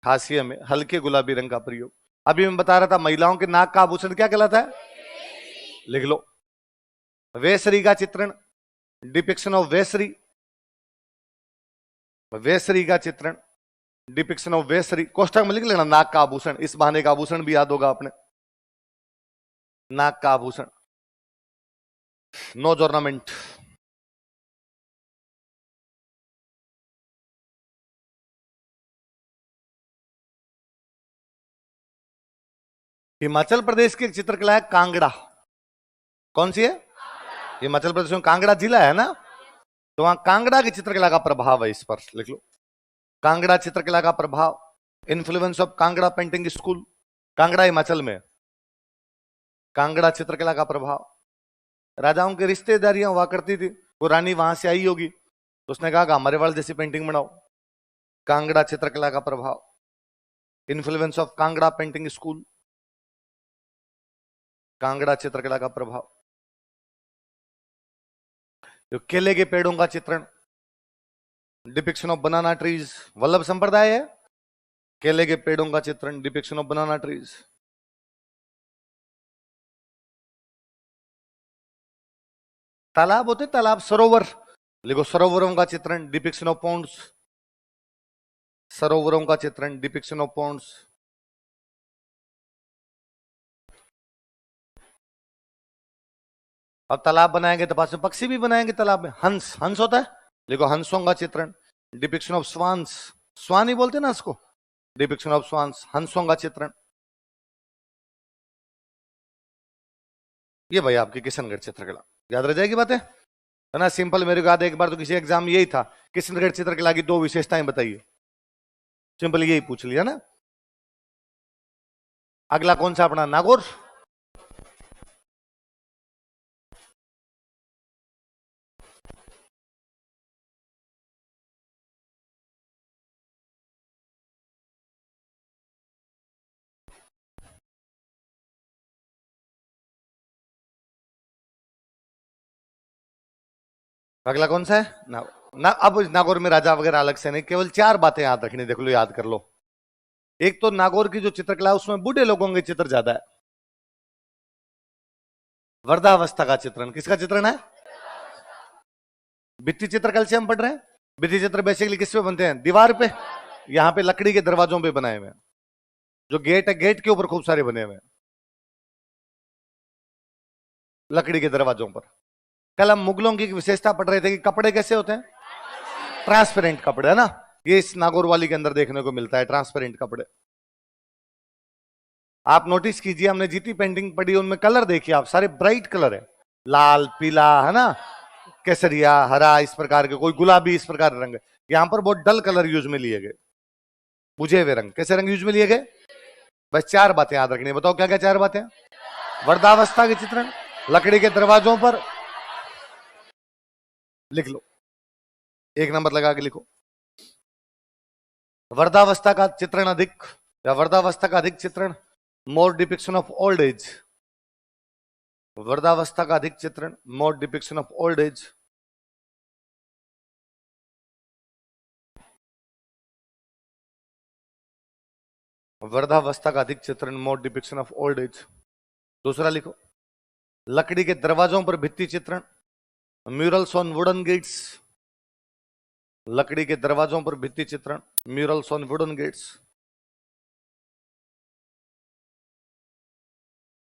हाशिया में हल्के गुलाबी रंग का प्रयोग। अभी मैं बता रहा था महिलाओं के नाक का आभूषण क्या कहलाता है? लिख लो, वेसरी का चित्रण, डिपिक्शन ऑफ वेसरी। वेसरी का चित्रण, डिपिक्शन ऑफ वेसरी, कोष्टक में लिख लेना नाक का आभूषण, इस बहाने का आभूषण भी याद होगा अपने। नाक का आभूषण, नोज ऑर्नामेंट। हिमाचल प्रदेश की एक चित्रकला है कांगड़ा। कौन सी है? हिमाचल प्रदेश में कांगड़ा जिला है ना, तो वहां कांगड़ा की चित्रकला का प्रभाव है, इस पर लिख लो, कांगड़ा चित्रकला का प्रभाव, influence of Kangra painting school. Kangra Himachal में, कांगड़ा चित्रकला का प्रभाव। राजाओं की रिश्तेदारियां हुआ करती थी, वो रानी वहां से आई होगी, तो उसने कहा कि हमारे वाले जैसी पेंटिंग बनाओ। कांगड़ा चित्रकला का प्रभाव, influence of Kangra painting school, Kangra चित्रकला का प्रभाव। जो केले के पेड़ों का चित्रण, depiction of banana trees, Vallabh संप्रदाय है। केले के पेड़ों का चित्रण, डिपिक्शन ऑफ बनाना ट्रीज। तालाब होते, तालाब, सरोवर, लिखो सरोवरों का चित्रण, डिपिक्शन ऑफ पॉन्ड्स। सरोवरों का चित्रण, डिपिक्शन ऑफ पॉन्ड्स। अब तालाब बनाएंगे तो पास में पक्षी भी बनाएंगे तालाब में, हंस, हंस होता है, देखो हंसों का चित्रण, डिपिक्शन ऑफ स्वान्स। स्वान ही बोलते ना इसको, डिपिक्शन ऑफ स्वान्स, हंसों का चित्रण। ये भाई आपकी किशनगढ़ चित्रकला, याद रह जाएगी बातें, है ना? सिंपल, मेरे को याद है एक बार तो किसी एग्जाम में यही था, किशनगढ़ चित्रकला की 2 विशेषताएं बताइए, सिंपल यही पूछ लिया ना। अगला कौन सा अपना, नागौर? अगला कौन सा है ना, अब नागौर में राजा वगैरह अलग से नहीं, केवल 4 बातें याद रखनी, देख लो, याद कर लो। एक तो नागौर की जो चित्रकला है उसमें बूढ़े लोगों के चित्र ज्यादा है। वृद्धावस्था का चित्रण, किसका चित्रण है? भित्ति चित्र कल से हम पढ़ रहे हैं। भित्ति चित्र बेसिकली किस पे बनते हैं? दीवार पे। यहां पे लकड़ी के दरवाजों पे बनाए हुए हैं। जो गेट है, गेट के ऊपर खूब सारे बने हुए हैं लकड़ी के दरवाजों पर। कल हम मुगलों की विशेषता पढ़ रहे थे कि कपड़े कैसे होते हैं? ट्रांसपेरेंट कपड़े, है ना। ये इस नागौर वाली के अंदर देखने को मिलता है, ट्रांसपेरेंट कपड़े। आप नोटिस कीजिए, हमने जीती पेंटिंग पढ़ी, उनमें कलर देखिए आप, सारे ब्राइट कलर है। लाल, पीला, है ना, केसरिया, हरा, इस प्रकार के, कोई गुलाबी, इस प्रकार रंग। यहां पर बहुत डल कलर यूज में लिए गए, बुझे हुए रंग। कैसे रंग यूज में लिए गए? बस चार बातें याद रखनी, बताओ क्या क्या चार बातें? वृद्धावस्था के चित्रण, लकड़ी के दरवाजों पर, लिख लो, एक नंबर लगा के लिखो। वृद्धावस्था का चित्रण अधिक, या वृद्धावस्था का अधिक चित्रण, मोर डिपिक्शन ऑफ ओल्ड एज। वृद्धावस्था का अधिक चित्रण, मोर डिपिक्शन ऑफ ओल्ड एज। वृद्धावस्था का अधिक चित्रण, मोर डिपिक्शन ऑफ ओल्ड एज। दूसरा लिखो, लकड़ी के दरवाजों पर भित्ति चित्रण, म्यूरल्स ऑन वुडन गेट्स। लकड़ी के दरवाजों पर भित्ति चित्रण, म्यूरल्स ऑन वुडन गेट्स।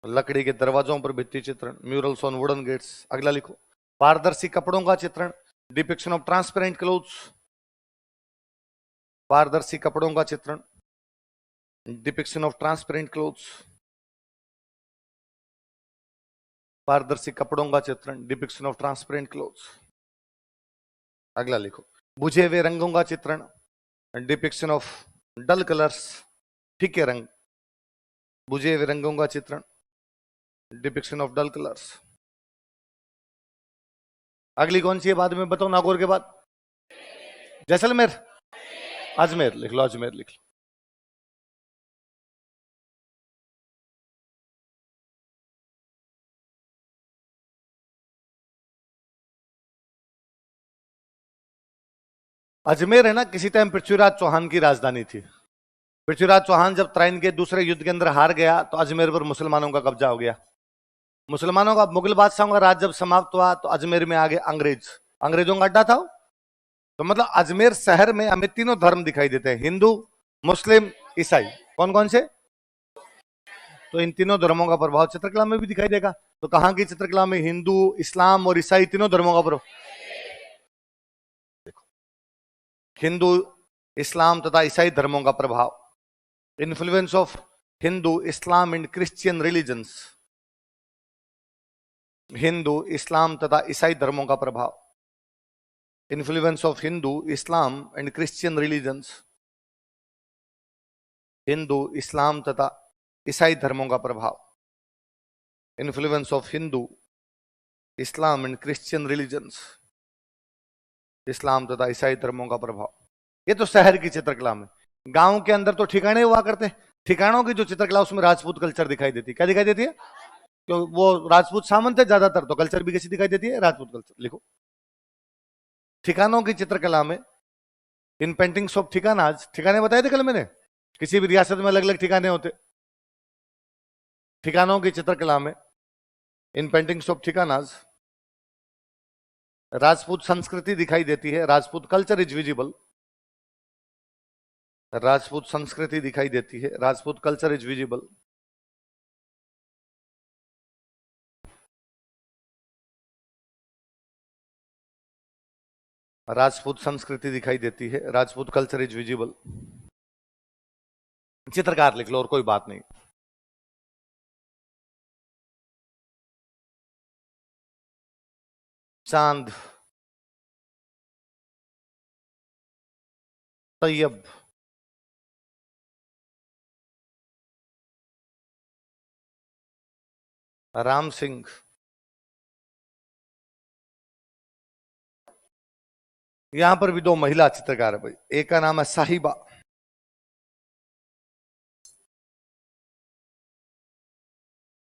लकड़ी के दरवाजों पर भित्ति चित्रण, म्यूरल्स ऑन वुडन गेट्स। अगला लिखो, पारदर्शी कपड़ों का चित्रण, डिपिक्शन ऑफ ट्रांसपेरेंट क्लोथ्स। पारदर्शी कपड़ों का चित्रण, डिपिक्शन ऑफ ट्रांसपेरेंट क्लोथ्स। पारदर्शी कपड़ों का चित्रण, डिपिक्शन ऑफ ट्रांसपेरेंट क्लोथ्स। अगला लिखो, बुझे हुए रंगों का चित्रण, डिपिक्शन ऑफ डल कलर्स, फीके रंग। बुझे हुए रंगों का चित्रण, डिपिक्शन ऑफ डल कलर्स। अगली कौन सी है बाद में बताओ, नागौर के बाद? जैसलमेर, अजमेर लिख लो, अजमेर लिख लो। अजमेर है ना, किसी टाइम पृथ्वीराज चौहान की राजधानी थी। पृथ्वीराज चौहान जब त्राइन के दूसरे युद्ध के अंदर हार गया तो अजमेर पर मुसलमानों का कब्जा हो गया। मुसलमानों का, मुगल बादशाहों का राज जब समाप्त हुआ तो अजमेर में आ गए अंग्रेज। अंग्रेजों का अड्डा था। तो मतलब अजमेर शहर में हमें तीनों धर्म दिखाई देते हैं, हिंदू, मुस्लिम, ईसाई। कौन कौन से? तो इन तीनों धर्मों का प्रभाव चित्रकला में भी दिखाई देगा। तो कहां की चित्रकला में हिंदू, इस्लाम और ईसाई तीनों धर्मों का प्रभाव? देखो, हिंदू, इस्लाम तथा ईसाई धर्मों का प्रभाव, influence of Hindu, Islam and Christian religions. Hindu, Islam तथा ईसाई धर्मों का प्रभाव, influence of Hindu, Islam and Christian religions. Hindu, Islam तथा ईसाई धर्मों का प्रभाव, influence of Hindu, Islam and Christian religions. Islam तथा ईसाई धर्मों का प्रभाव। ये तो शहर की चित्रकला में। गांव के अंदर तो ठिकाने हुआ करते हैं, ठिकानों की जो चित्रकला उसमें राजपूत कल्चर दिखाई देती है। क्या दिखाई देती है? क्यों? वो राजपूत सामंत है ज्यादातर, तो कल्चर भी कैसी दिखाई देती है? राजपूत कल्चर। लिखो, ठिकानों की चित्रकला में, इन पेंटिंग्स ऑफ ठिकानाज। ठिकाने बताए थे कल मैंने, किसी भी रियासत में अलग अलग ठिकाने होते। ठिकानों की चित्रकला में, इन पेंटिंग्स ऑफ ठिकानाज, राजपूत संस्कृति दिखाई देती है। Rajput culture is visible. Rajput संस्कृति दिखाई देती है, Rajput culture is visible. Rajput संस्कृति दिखाई देती है, राजपूत कल्चर इज विजिबल। चित्रकार लिख लो, और कोई बात नहीं। चांद, तैयब, राम सिंह, यहां पर भी दो महिला चित्रकार है भाई। एक का नाम है साहिबा,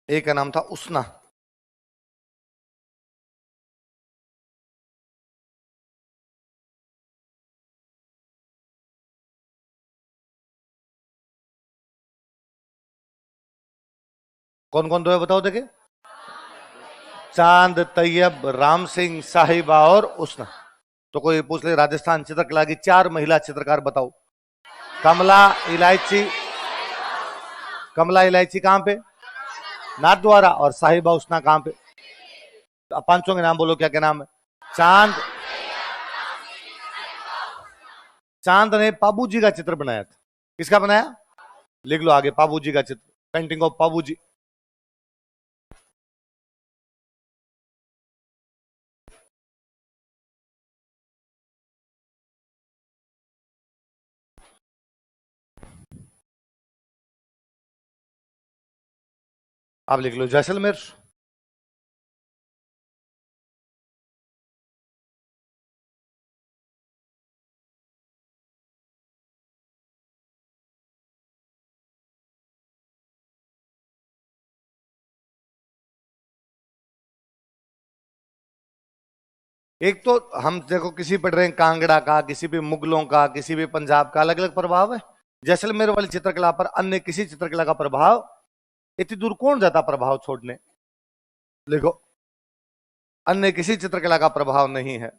एक का नाम था उसना। कौन कौन दो है बताओ देखे? चांद, तैयब, राम सिंह, साहिबा और उष्णा। तो कोई पूछ ले राजस्थान चित्रकला की 4 महिला चित्रकार बताओ। कमला इलायची, कमला इलायची कहां पे? नाथद्वारा। और साहिबा उष्णा कहां पे? अब पांचों के नाम बोलो, क्या क्या नाम है? चांद, चांद ने पाबू जी का चित्र बनाया था। किसका बनाया? लिख लो आगे, पाबू जी का चित्र, पेंटिंग ऑफ पाबू जी। आप लिख लो जैसलमेर। एक तो हम देखो किसी पढ़ रहे हैं कांगड़ा का, किसी पे मुगलों का, किसी पे पंजाब का, अलग अलग प्रभाव है। जैसलमेर वाली चित्रकला पर अन्य किसी चित्रकला का प्रभाव, इतनी दूर कौन जाता प्रभाव छोड़ने? देखो, अन्य किसी चित्रकला का प्रभाव नहीं है।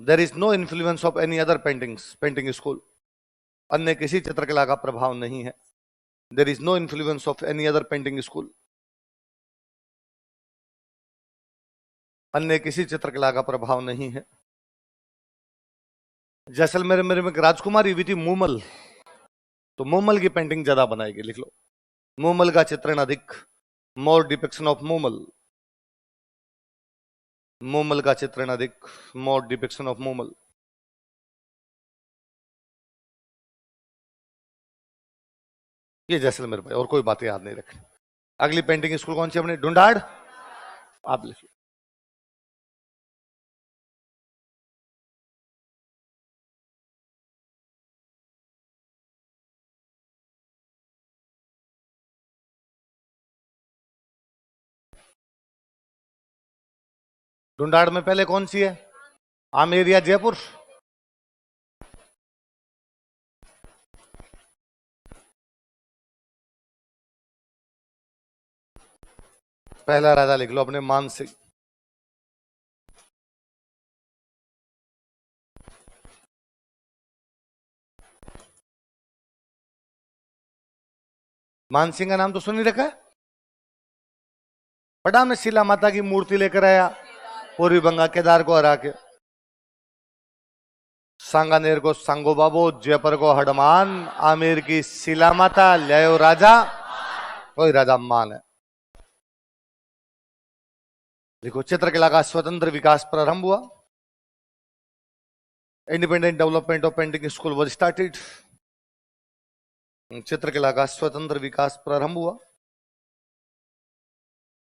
There is no influence of any other painting school. अन्य किसी चित्रकला का प्रभाव नहीं है। There is no influence of any other painting school. अन्य किसी चित्रकला का प्रभाव नहीं है। जैसलमेर में एक राजकुमारी हुई थी मूमल, तो मूमल की पेंटिंग ज्यादा बनाएगी। लिख लो, मूमल का चित्रण अधिक, more depiction of Moomal. Moomal का चित्रण अधिक, मोर डिपिक्शन ऑफ मूमल। ये जैसलमेर भाई, और कोई बातें याद नहीं रखनी। अगली पेंटिंग स्कूल कौन सी अपनी? ढूंढाड़। आप लिख लो। ढूंढाड़ में पहले कौन सी है? आमेरिया जयपुर। पहला राजा लिख लो अपने, मान सिंह। मान सिंह का नाम तो सुन ही रखा है। पटा में शिला माता की मूर्ति लेकर आया पूर्वी बंगा, केदार को हरा के। सांगानेर को सांगो बाबू, जयपुर को हडमान, आमेर की शिला माता, लयो राजा। कोई राजा मान है। देखो, चित्रकला का स्वतंत्र विकास प्रारंभ हुआ। Independent development of painting school was started. चित्रकला का स्वतंत्र विकास प्रारंभ हुआ।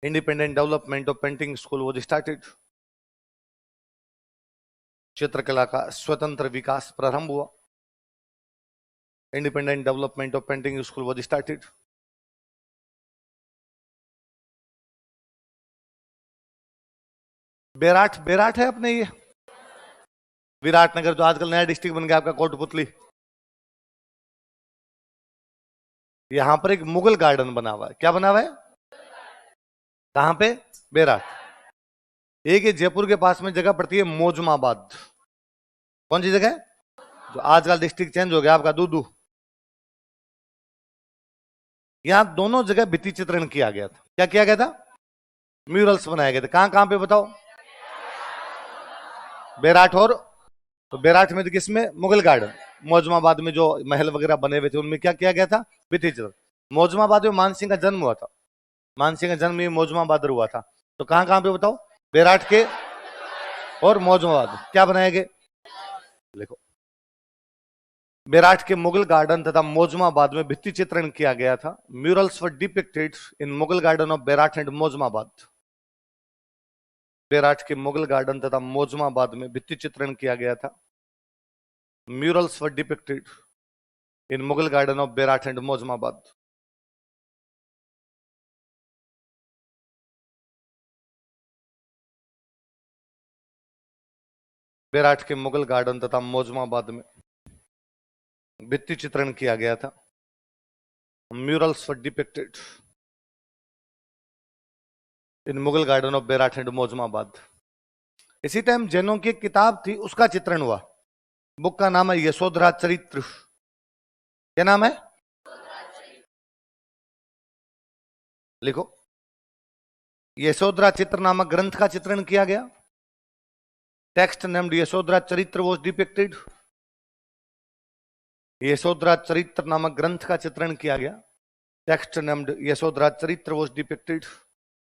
Independent development of painting school was started. चित्रकला का स्वतंत्र विकास प्रारंभ हुआ। Independent development of painting school was started. Bairat, Bairat है अपने ये विराटनगर, जो आजकल नया डिस्ट्रिक्ट बन गया आपका, कोटपुतली। यहां पर एक मुगल गार्डन बना हुआ है। क्या बना हुआ है? कहां पे? बेराट। एक ये जयपुर के पास में जगह पड़ती है मोजमाबाद। कौन सी जगह? जो आजकल डिस्ट्रिक्ट चेंज हो गया आपका, दूदू। यहां दोनों जगह भित्ति चित्रण किया गया था। क्या किया गया था? म्यूरल्स बनाए गए थे। कहां कहां पे बताओ? बेराट और, तो बेराट में तो किसमें? मुगल गार्डन। मौजमाबाद में जो महल वगैरह बने हुए थे उनमें क्या किया गया था? भित्ति चित्रण। मौजमाबाद में मानसिंह का जन्म हुआ था। मानसिंह का जन्म ही मौजमाबाद हुआ था। तो कहां कहां पे बताओ? बेराट के और मौजमाबाद। क्या बनाए गए? देखो, बेराट के मुगल गार्डन तथा मौजमाबाद में भित्ति चित्रण किया गया था। Murals were depicted in Mughal garden of Bairat and Maujmabad. Bairat के मुगल गार्डन तथा मौजमाबाद में भित्ति चित्रण किया गया था। Murals were depicted in Mughal garden of Bairat and Maujmabad. Bairat के मुगल गार्डन तथा मौजमाबाद में भित्ति चित्रण किया गया था। Murals were depicted in Mughal garden of Berat and Mojamabad. इसी टाइम जैनों की एक किताब थी, उसका चित्रण हुआ. बुक का नाम है यशोधरा चरित्र. क्या नाम है? लिखो. यशोधरा चित्र नामक ग्रंथ का चित्रण किया गया. टेक्स्ट नेम्ड यशोधरा चरित्र वॉज डिपिक्टेड. यशोधरा चरित्र नामक ग्रंथ का चित्रण किया गया. टेक्स्ट नेम्ड यशोधरा चरित्र वॉज डिपिक्टेड.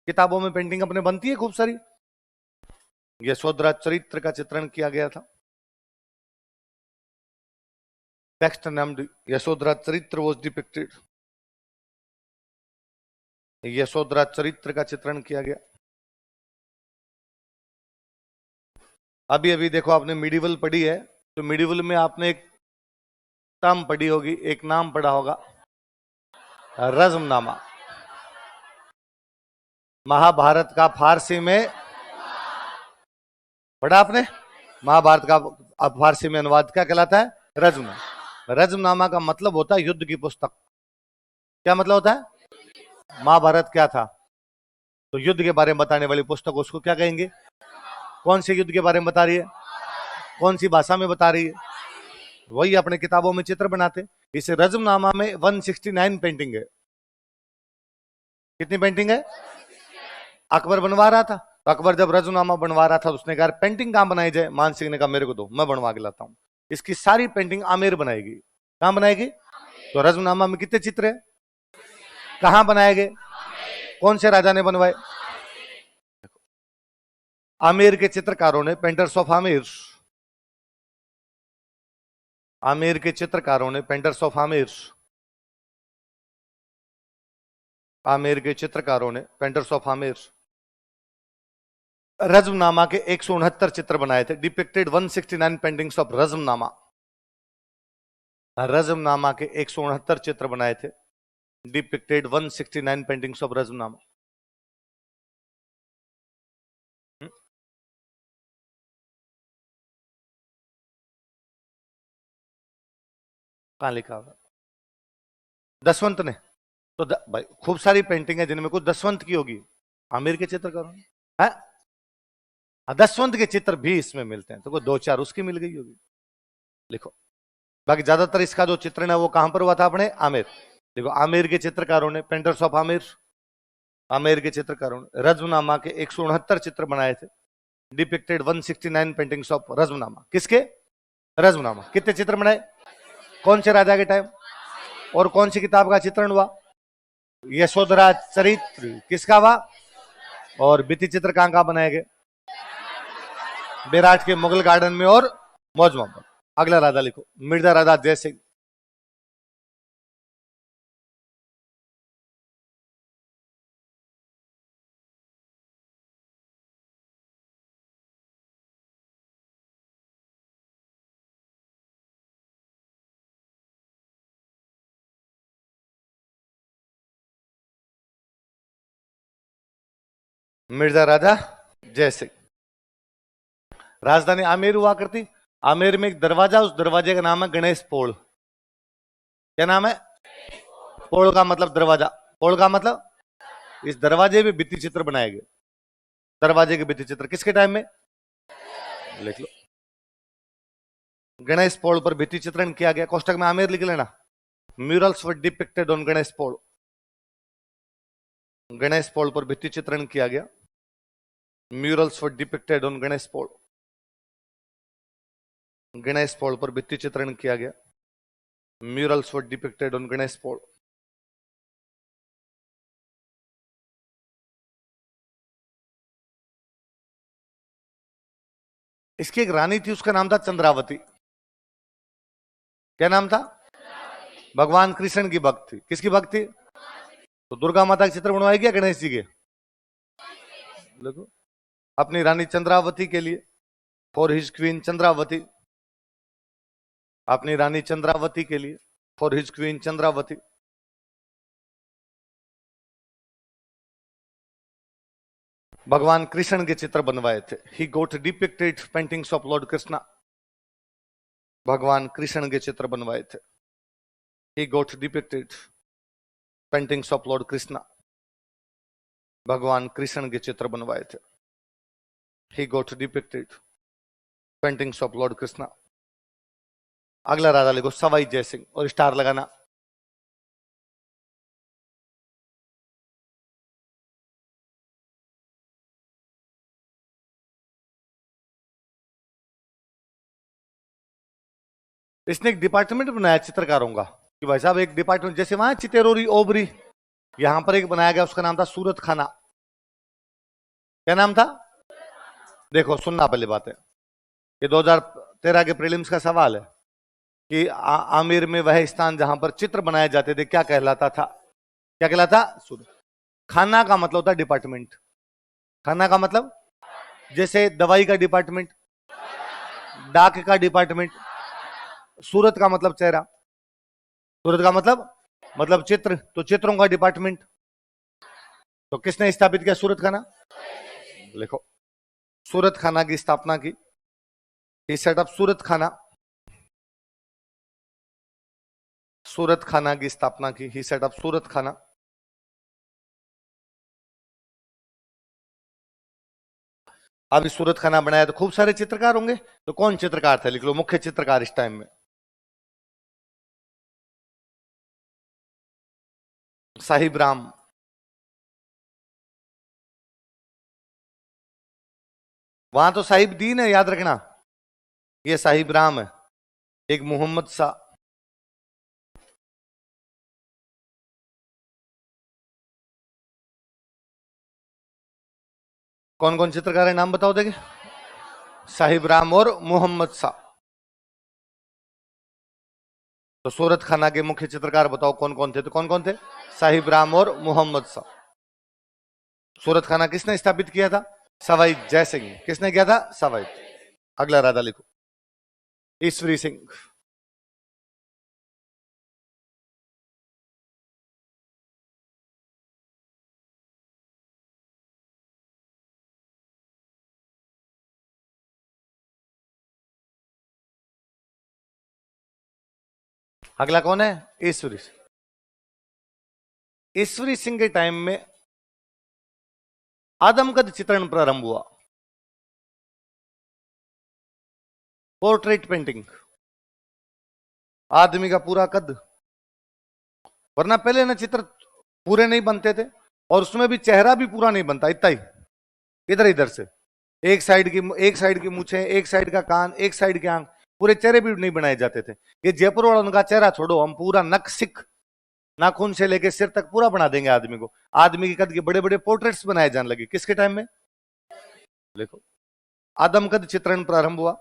किताबों में पेंटिंग अपने बनती है खूब सारी. यशोधरा चरित्र का चित्रण किया गया था. टेक्स्ट नेम्ड यशोधरा चरित्र वॉज डिपिक्टेड. यशोधरा चरित्र का चित्रण किया गया. अभी अभी देखो, आपने मिडिवल पढ़ी है, तो मिडिवल में आपने एक टर्म पढ़ी होगी, एक नाम पढ़ा होगा, रज़्मनामा. महाभारत का फारसी में पढ़ा आपने. महाभारत का फारसी में अनुवाद क्या कहलाता है? रज़्मनामा. रज़्मनामा का मतलब होता है युद्ध की पुस्तक. क्या मतलब होता है? महाभारत क्या था? तो युद्ध के बारे में बताने वाली पुस्तक, उसको क्या कहेंगे? कौन से युद्ध के बारे में बता रही है? कौन सी भाषा में बता रही है? वही अपने किताबों में चित्र बनाते. इस रज़्मनामा में 169 पेंटिंग है. कितनी पेंटिंग है? अकबर बनवा रहा था, तो अकबर जब रज़्मनामा बनवा रहा था, तो उसने कहा पेंटिंग कहां बनाई जाए? मान सिंह ने कहा मेरे को दो, मैं बनवा के लाता हूं. इसकी सारी पेंटिंग आमेर बनाएगी. कहां बनाएगी? तो रज़्मनामा में कितने चित्र है? कहां बनाए गए? कौन से राजा ने बनवाए? आमेर के चित्रकारों ने, पेंटर्स ऑफ आमेर. आमेर के चित्रकारों ने, पेंटर्स ऑफ आमेर. आमेर के चित्रकारों ने, पेंटर्स ऑफ आमेर, रज़्मनामा के 169 चित्र बनाए थे. Depicted 169 paintings of Razmnama. Razmnama के 169 चित्र बनाए थे. Depicted 169 paintings of Razmnama. कहां लिखा होगा? दसवंत ने. तो भाई खूब सारी पेंटिंग है जिनमें कुछ दसवंत की होगी. आमिर के चित्रकारों ने है, दसवंत के चित्र भी इसमें मिलते हैं, तो कोई दो चार उसकी मिल गई होगी. लिखो. बाकी ज्यादातर इसका जो चित्रण है वो कहां पर हुआ था? अपने आमेर. देखो, आमेर के चित्रकारों ने, पेंटर्स ऑफ आमेर, आमेर के चित्रकारों ने रज़्मनामा के 169 चित्र बनाए थे. Depicted 169 paintings of Razmnama. किसके? रज़्मनामा. कितने चित्र बनाए? कौन से राजा के टाइम? और कौन सी किताब का चित्रण हुआ? यशोधरा चरित्र. किसका हुआ? और भित्ति चित्र कहां कहां बनाए गए? बेराट के मुगल गार्डन में और मौजमाबाद. अगला राजा लिखो, मिर्जा राजा जयसिंह. मिर्जा राजा जयसिंह. राजधानी आमेर हुआ करती. आमेर में एक दरवाजा, उस दरवाजे का नाम है गणेश पोल. क्या नाम है? पोल का मतलब दरवाजा. पोल का मतलब, इस दरवाजे में भित्ति चित्र बनाए गए. दरवाजे के भित्ति चित्र किसके टाइम में? लिख लो. गणेश पोल पर भित्ति चित्रण किया गया. कोष्टक में आमेर लिख लेना. Murals were depicted on Ganesh Pol. Ganesh Pol पर भित्ति चित्रण किया गया. Murals were depicted on Ganesh Pol. Ganesh Pol पर भित्ति चित्रण किया गया. Murals were depicted on Ganesh Pol. इसकी एक रानी थी, उसका नाम था चंद्रावती. क्या नाम था? भगवान कृष्ण की भक्त थी. किसकी भक्त थी? तो दुर्गा माता के चित्र बनवाए गया गणेश जी के. देखो, अपनी रानी चंद्रावती के लिए, फॉर हिज क्वीन चंद्रावती. अपनी रानी चंद्रावती के लिए, फॉर हिज क्वीन चंद्रावती. भगवान कृष्ण के चित्र बनवाए थे. He got depicted paintings of lord Krishna. भगवान कृष्ण के चित्र बनवाए थे. He got depicted paintings of lord Krishna, भगवान कृष्ण के चित्र बनवाए थे। He got depicted paintings of lord Krishna. अगला राजा लिखो सवाई जयसिंह और स्टार लगाना। इसने एक डिपार्टमेंट बनाया चित्रकारों का कि भाई साहब एक डिपार्टमेंट, जैसे वहां चितेरोरी ओबरी, यहां पर एक बनाया गया, उसका नाम था सूरत खाना। क्या नाम था? देखो सुनना पहले बात है, ये 2013 के प्रीलिम्स का सवाल है कि आमिर में वह स्थान जहां पर चित्र बनाए जाते थे क्या कहलाता था? क्या कहलाता? सूरत। खाना का मतलब होता है डिपार्टमेंट। खाना का मतलब जैसे दवाई का डिपार्टमेंट, डाक का डिपार्टमेंट। सूरत का मतलब चेहरा, सूरत का मतलब चित्र, तो चित्रों का डिपार्टमेंट। तो किसने स्थापित किया सूरत खाना? लिखो सूरत खाना की स्थापना की। ही सेट अप सूरत खाना। सूरत खाना की स्थापना की। ही सेट अप सूरत खाना। अभी सूरत खाना बनाया तो खूब सारे चित्रकार होंगे, तो कौन चित्रकार थे? लिख लो मुख्य चित्रकार इस टाइम में। साहिब राम। वहां तो साहिब दीन है, याद रखना। ये साहिब राम है। एक मोहम्मद शाह। कौन कौन चित्रकार है नाम बताओ देखे। साहिब राम और मोहम्मद शाह। तो सूरत खाना के मुख्य चित्रकार बताओ कौन कौन थे? तो कौन कौन थे? साहिब राम और मोहम्मद शाह। सूरत खाना किसने स्थापित किया था? सवाई जय सिंह। किसने किया था? सवाई। अगला राजा लिखो ईश्वरी सिंह। अगला कौन है? ईश्वरी सिंह। ईश्वरी सिंह के टाइम में आदमकद चित्रण प्रारंभ हुआ। पोर्ट्रेट पेंटिंग, आदमी का पूरा कद। वरना पहले ना चित्र पूरे नहीं बनते थे, और उसमें भी चेहरा भी पूरा नहीं बनता, इतना ही इधर इधर से, एक साइड की मूछें, एक साइड का कान, एक साइड के आंख, पूरे चेहरे भी नहीं बनाए जाते थे। ये जयपुर वाला उनका चेहरा छोड़ो, हम पूरा नक सिक नाखून से लेके सिर तक पूरा बना देंगे आदमी को। आदमी के कद के बड़े बड़े पोर्ट्रेट्स बनाए जाने लगे। किसके टाइम में? देखो आदमकद चित्रण प्रारंभ हुआ।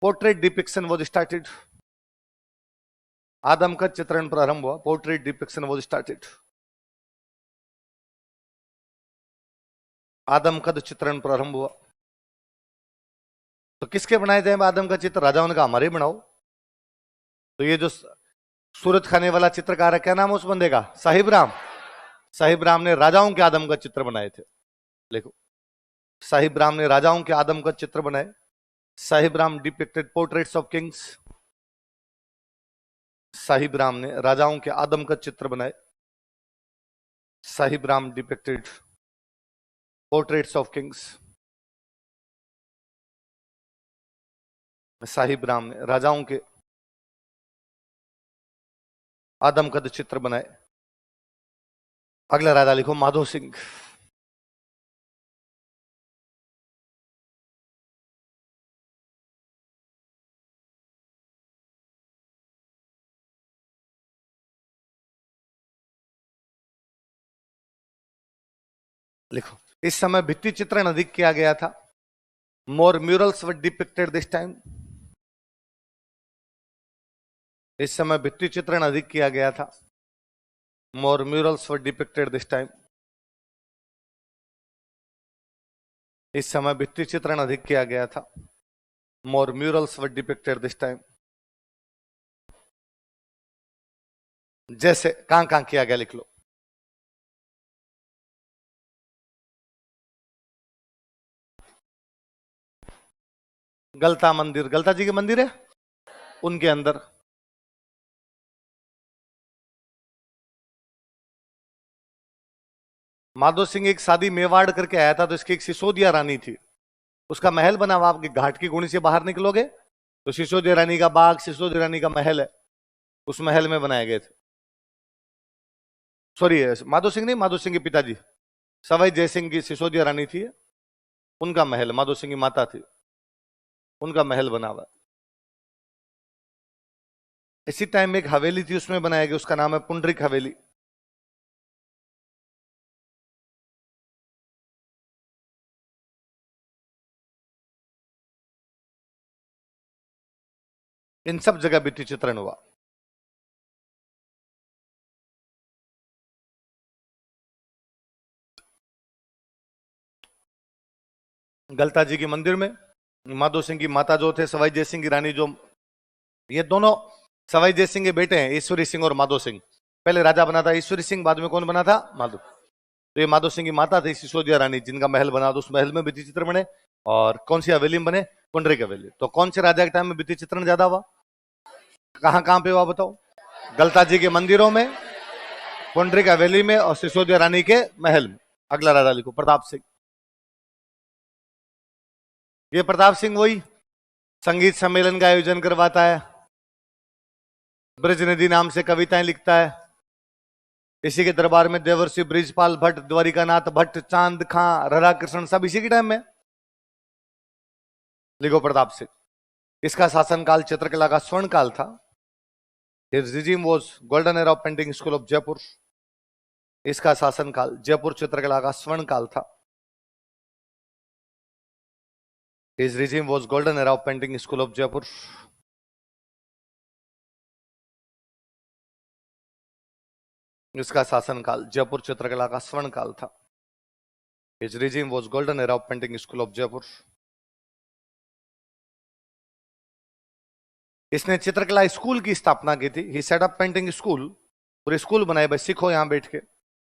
Portrait depiction was started. आदमकद चित्रण प्रारंभ हुआ। Portrait depiction was started. आदमकद चित्रण प्रारंभ हुआ। तो किसके बनाए जाए आदम का चित्र? राजाओं ने कहा हमारे बनाओ। तो ये जो सूरत खाने वाला चित्रकार है, क्या नाम है उस बंदे का? साहिब राम। साहिब राम ने राजाओं के आदम का चित्र बनाए थे। देखो साहिब राम ने राजाओं के आदम का चित्र बनाए। Sahib Ram depicted portraits of Kings. Sahib Ram ने राजाओं के आदम का चित्र बनाए। Sahib Ram depicted portraits of Kings. Sahib Ram ने राजाओं के आदमकद चित्र बनाए। अगला राजा लिखो माधो सिंह। लिखो इस समय भित्ति चित्रण अधिक किया गया था। More murals were depicted this time. इस समय भित्ति चित्रण अधिक किया गया था। More murals were depicted this time. इस समय भित्ति चित्रण अधिक किया गया था। More murals were depicted this time. जैसे कहां किया गया लिख लो। गलता मंदिर, गलता जी के मंदिर है, उनके अंदर। माधो सिंह एक शादी मेवाड़ करके आया था, तो इसकी एक सिसोदिया रानी थी, उसका महल बना हुआ। आपके घाट की गुणी से बाहर निकलोगे तो सिसोदिया रानी का बाग, सिसोदिया रानी का महल है, उस महल में बनाए गए थे। सॉरी, माधो सिंह नहीं, माधो सिंह के पिताजी सवाई जयसिंह की सिसोदिया रानी थी, उनका महल, माधो सिंह की माता थी, उनका महल बना हुआ। इसी टाइम में एक हवेली थी, उसमें बनाया गया, उसका नाम है पुंडरिक हवेली। इन सब जगह भित्ति चित्रण हुआ। गलता जी के मंदिर में माधो सिंह की माता जो थे सवाई जयसिंह की रानी, जो ये दोनों सवाई जयसिंह के बेटे हैं, ईश्वरी सिंह और माधो सिंह। पहले राजा बना था ईश्वरी सिंह, बाद में कौन बना था? माधो। तो ये माधो सिंह की माता थी सिसोदिया रानी, जिनका महल बना, तो उस महल में भित्ति चित्र बने। और कौन सी हवेली में बने? पुंडरिक हवेली। तो कौन से राजा के टाइम में भित्ति चित्रण ज्यादा हुआ? कहां कहां पे हुआ बताओ? गलता जी के मंदिरों में, पुंडरिक हवेली में, और सिसोदिया रानी के महल में। अगला राजा लिखो, प्रताप सिंह। ये प्रताप सिंह वही संगीत सम्मेलन का आयोजन करवाता है, ब्रज नदी नाम से कविताएं लिखता है। इसी के दरबार में देवर्षि ब्रिजपाल भट्ट, द्वारिकानाथ भट्ट, चांद खां, राधा कृष्ण सब इसी के टाइम में। लिखो प्रताप सिंह। इसका शासनकाल चित्रकला का स्वर्ण काल था। His regime was golden era of painting school of Jaipur. इसका शासनकाल जयपुर चित्रकला का स्वर्ण काल था। His regime was golden era of painting school of Jaipur. इसका शासनकाल जयपुर चित्रकला का स्वर्ण काल था। His regime was golden era of painting school of Jaipur. इसने चित्रकला स्कूल की स्थापना की थी। ही सेट अप पेंटिंग स्कूल, और स्कूल बनाए भाई, सीखो यहां बैठ के।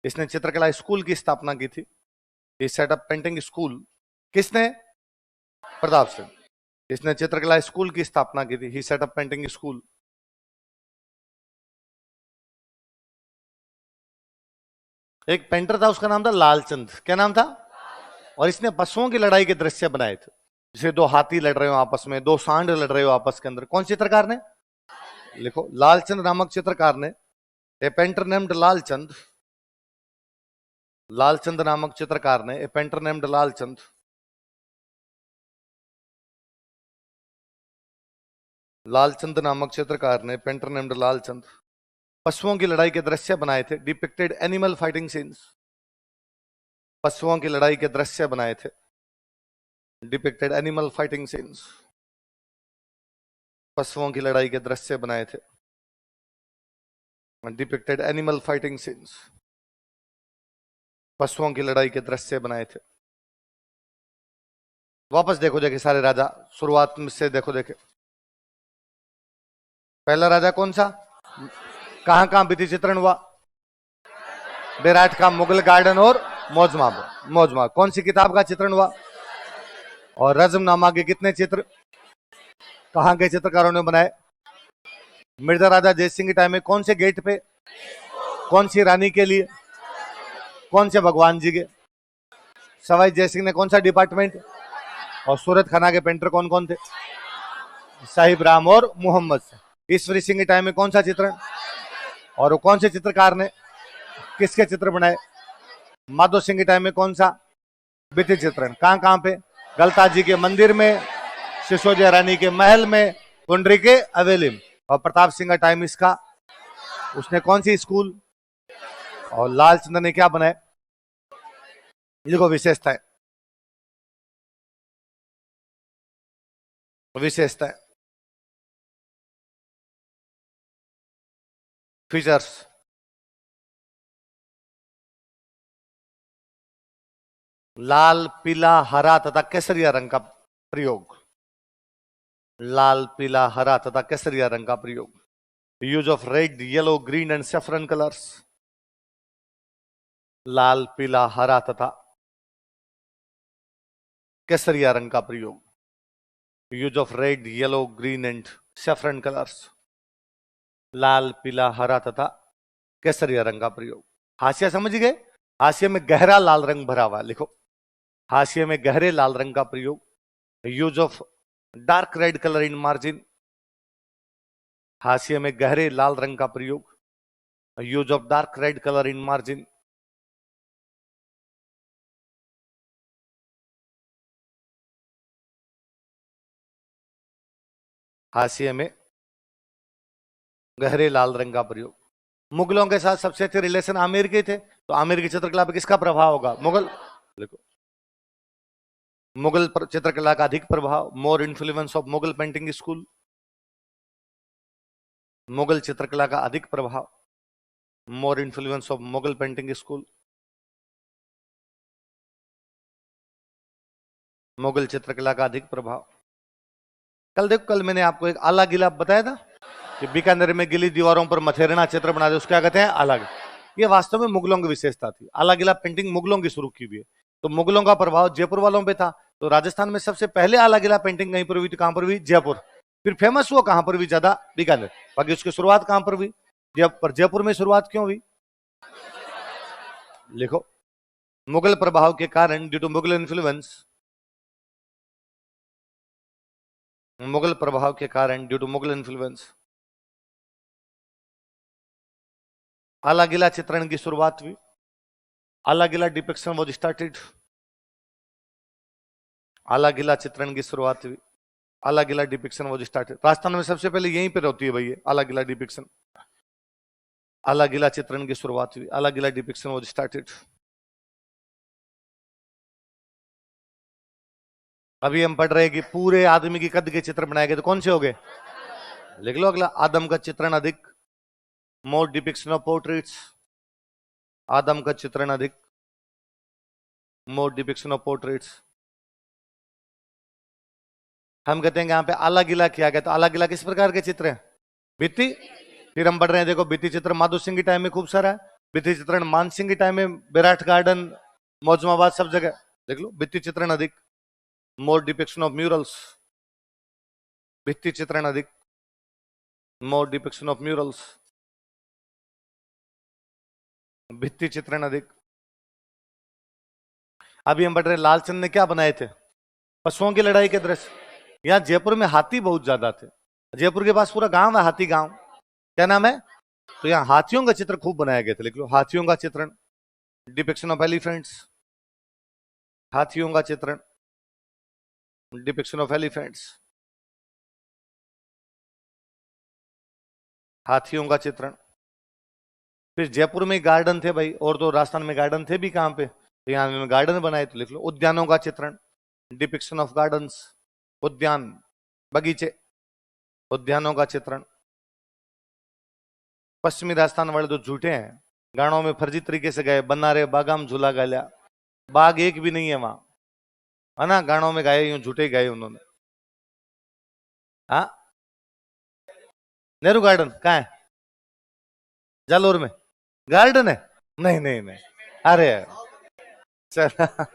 इसने चित्रकला स्कूल की स्थापना की थी। ही सेट अप पेंटिंग स्कूल। किसने? प्रताप सिंह। इसने चित्रकला स्कूल की स्थापना की थी। ही सेट अप पेंटिंग स्कूल। एक पेंटर था, उसका नाम था लालचंद। क्या नाम था? और इसने पशुओं की लड़ाई के दृश्य बनाए थे, जैसे दो हाथी लड़ रहे हो आपस में, दो सांड लड़ रहे हो आपस के अंदर। कौन चित्रकार ने? लिखो, लालचंद नामक चित्रकार ने। ए पेंटर नेम्ड लालचंद। लालचंद नामक चित्रकार ने, ए पेंटर नेम्ड लालचंद, लालचंद नामक चित्रकार ने, पेंटर नेम्ड लालचंद, पशुओं की लड़ाई के दृश्य बनाए थे। Depicted animal fighting scenes. पशुओं की लड़ाई के दृश्य बनाए थे। Depicted animal fighting scenes. पशुओं की लड़ाई के दृश्य बनाए थे। Depicted animal fighting scenes. पशुओं की लड़ाई के दृश्य बनाए थे। वापस देखो देखे सारे राजा, शुरुआत से देखो देखे। पहला राजा कौन सा? कहां कहां भित्ति चित्रण हुआ? बेराट का मुगल गार्डन और मौजमा। मौजमा कौन सी किताब का चित्रण हुआ? और रज्मनामा के कितने चित्र कहां के चित्रकारों ने बनाए? मिर्जा राजा जयसिंह के टाइम में कौन से गेट पे, कौन सी रानी के लिए, कौन से भगवान जी के? सवाई जयसिंह ने कौन सा डिपार्टमेंट? और सूरत खाना के पेंटर कौन कौन थे? साहिब राम और मोहम्मद। ईश्वरी सिंह के टाइम में कौन सा चित्रण? और वो कौन से चित्रकार ने किसके चित्र बनाए? माधो सिंह के टाइम में कौन सा भित्ति चित्रण? कहां कहां पे? गलता जी के मंदिर में, सिसोदिया रानी के महल में, पुंडरी के हवेली में। और प्रताप सिंह का टाइम इसका, उसने कौन सी स्कूल, और लालचंद ने क्या बनाए? देखो विशेषताएं, विशेषताएं, फीचर्स। लाल, पीला, हरा तथा केसरिया रंग का प्रयोग। लाल, पीला, हरा तथा केसरिया रंग का प्रयोग। Use of red, yellow, green and saffron colours. लाल, पीला, हरा तथा केसरिया रंग का प्रयोग। Use of red, yellow, green and saffron colours. लाल, पीला, हरा तथा केसरिया रंग का प्रयोग। हाशिया समझ गए? हाशिए में गहरा लाल रंग भरा हुआ, लिखो हाशिए में गहरे लाल रंग का प्रयोग, use of dark red colour in margin, हाशिए में गहरे लाल रंग का प्रयोग, use of dark red colour in margin, हाशिए में गहरे लाल रंग का प्रयोग। मुगलों के साथ सबसे अच्छे रिलेशन आमिर के थे, तो आमिर की चित्रकला पर किसका प्रभाव होगा? मुगल। देखो मुगल चित्रकला का अधिक प्रभाव, मोर influence of Mughal painting school, Mughal चित्रकला का अधिक प्रभाव, मोर influence of Mughal painting school, Mughal चित्रकला का अधिक प्रभाव। कल देखो, कल मैंने आपको एक आला गिला बताया था कि बीकानेर में गिली दीवारों पर मथेरना चित्र बना दे, उसको क्या कहते हैं? अलग। ये वास्तव में मुगलों की विशेषता थी। आला गिला पेंटिंग मुगलों की शुरू की हुई है, तो मुगलों का प्रभाव जयपुर वालों पे था। तो राजस्थान में सबसे पहले आला गिला पेंटिंग कहीं पर हुई थी? कहां पर हुई? जयपुर। फिर फेमस हुआ कहां पर हुई ज्यादा? बीकानेर। बाकी उसकी शुरुआत कहां पर हुई? जयपुर में शुरुआत क्यों हुई? लिखो, मुगल प्रभाव के कारण, due to Mughal influence, Mughal प्रभाव के कारण, ड्यू टू मुगल इन्फ्लुएंस, आला गिला चित्रण की शुरुआत हुई। आला गिला डिपिक्शन वाज स्टार्टेड, आला गिला चित्रण की शुरुआत हुई, आला गिला डिपिक्शन वाज स्टार्टेड। राजस्थान में सबसे पहले यहीं पर होती है भाई आला गिला डिपिक्शन, आला गिला चित्रण की शुरुआत हुई, आला गिला डिपिक्शन वाज स्टार्टेड। अभी हम पढ़ रहे हैं कि पूरे आदमी की कद के चित्र बनाए गए, तो कौन से हो गए? लिख लो अगला, आदम का चित्रण अधिक, मोर डिपिक्शन ऑफ पोर्ट्रेट्स, आदम का चित्रण अधिक, मोर डिपिक्शन ऑफ पोर्ट्रेट्स। हम कहते हैं कि यहाँ पे आला गिला किया गया, तो आला गिला किस प्रकार के चित्र हैं? भित्ति। फिर हम पढ़ रहे हैं, देखो भित्ति चित्र माधो सिंह के टाइम में खूब सारा है, भित्ति चित्रण मान सिंह के टाइम में विराट गार्डन, मौजमाबाद, सब जगह। देख लो, भित्ति चित्रण अधिक, मोर डिपिक्शन ऑफ म्यूरल्स, भित्ति चित्रण अधिक, मोर डिपिक्शन ऑफ म्यूरल्स, भित्ति चित्रण अधिक। अभी हम पढ़ रहे हैं लालचंद ने क्या बनाए थे? पशुओं की लड़ाई के दृश्य। यहाँ जयपुर में हाथी बहुत ज्यादा थे, जयपुर के पास पूरा गांव है हाथी गांव, क्या नाम है? तो यहाँ हाथियों का चित्र खूब बनाए गए थे। लिख लो, हाथियों का चित्रण, डिपिक्शन ऑफ एलिफेंट्स, हाथियों का चित्रण, डिपिक्शन ऑफ एलिफेंट्स, हाथियों का चित्रण। फिर जयपुर में गार्डन थे भाई, और तो राजस्थान में गार्डन थे भी कहां पे? तो यहाँ उन्होंने गार्डन बनाए, तो लिख लो, उद्यानों का चित्रण, डिपिक्शन ऑफ गार्डन्स, उद्यान, बगीचे, उद्यानों का चित्रण। पश्चिमी राजस्थान वाले तो झूठे हैं, गानों में फर्जी तरीके से गए, बना रहे बागाम झूला गालिया, बाग एक भी नहीं है वहां, है ना? गानों में गाए, यूं झूठे गए उन्होंने। हाँ, नेहरू गार्डन कहाँ है? जालोर में गार्डन है? नहीं नहीं नहीं, अरे चल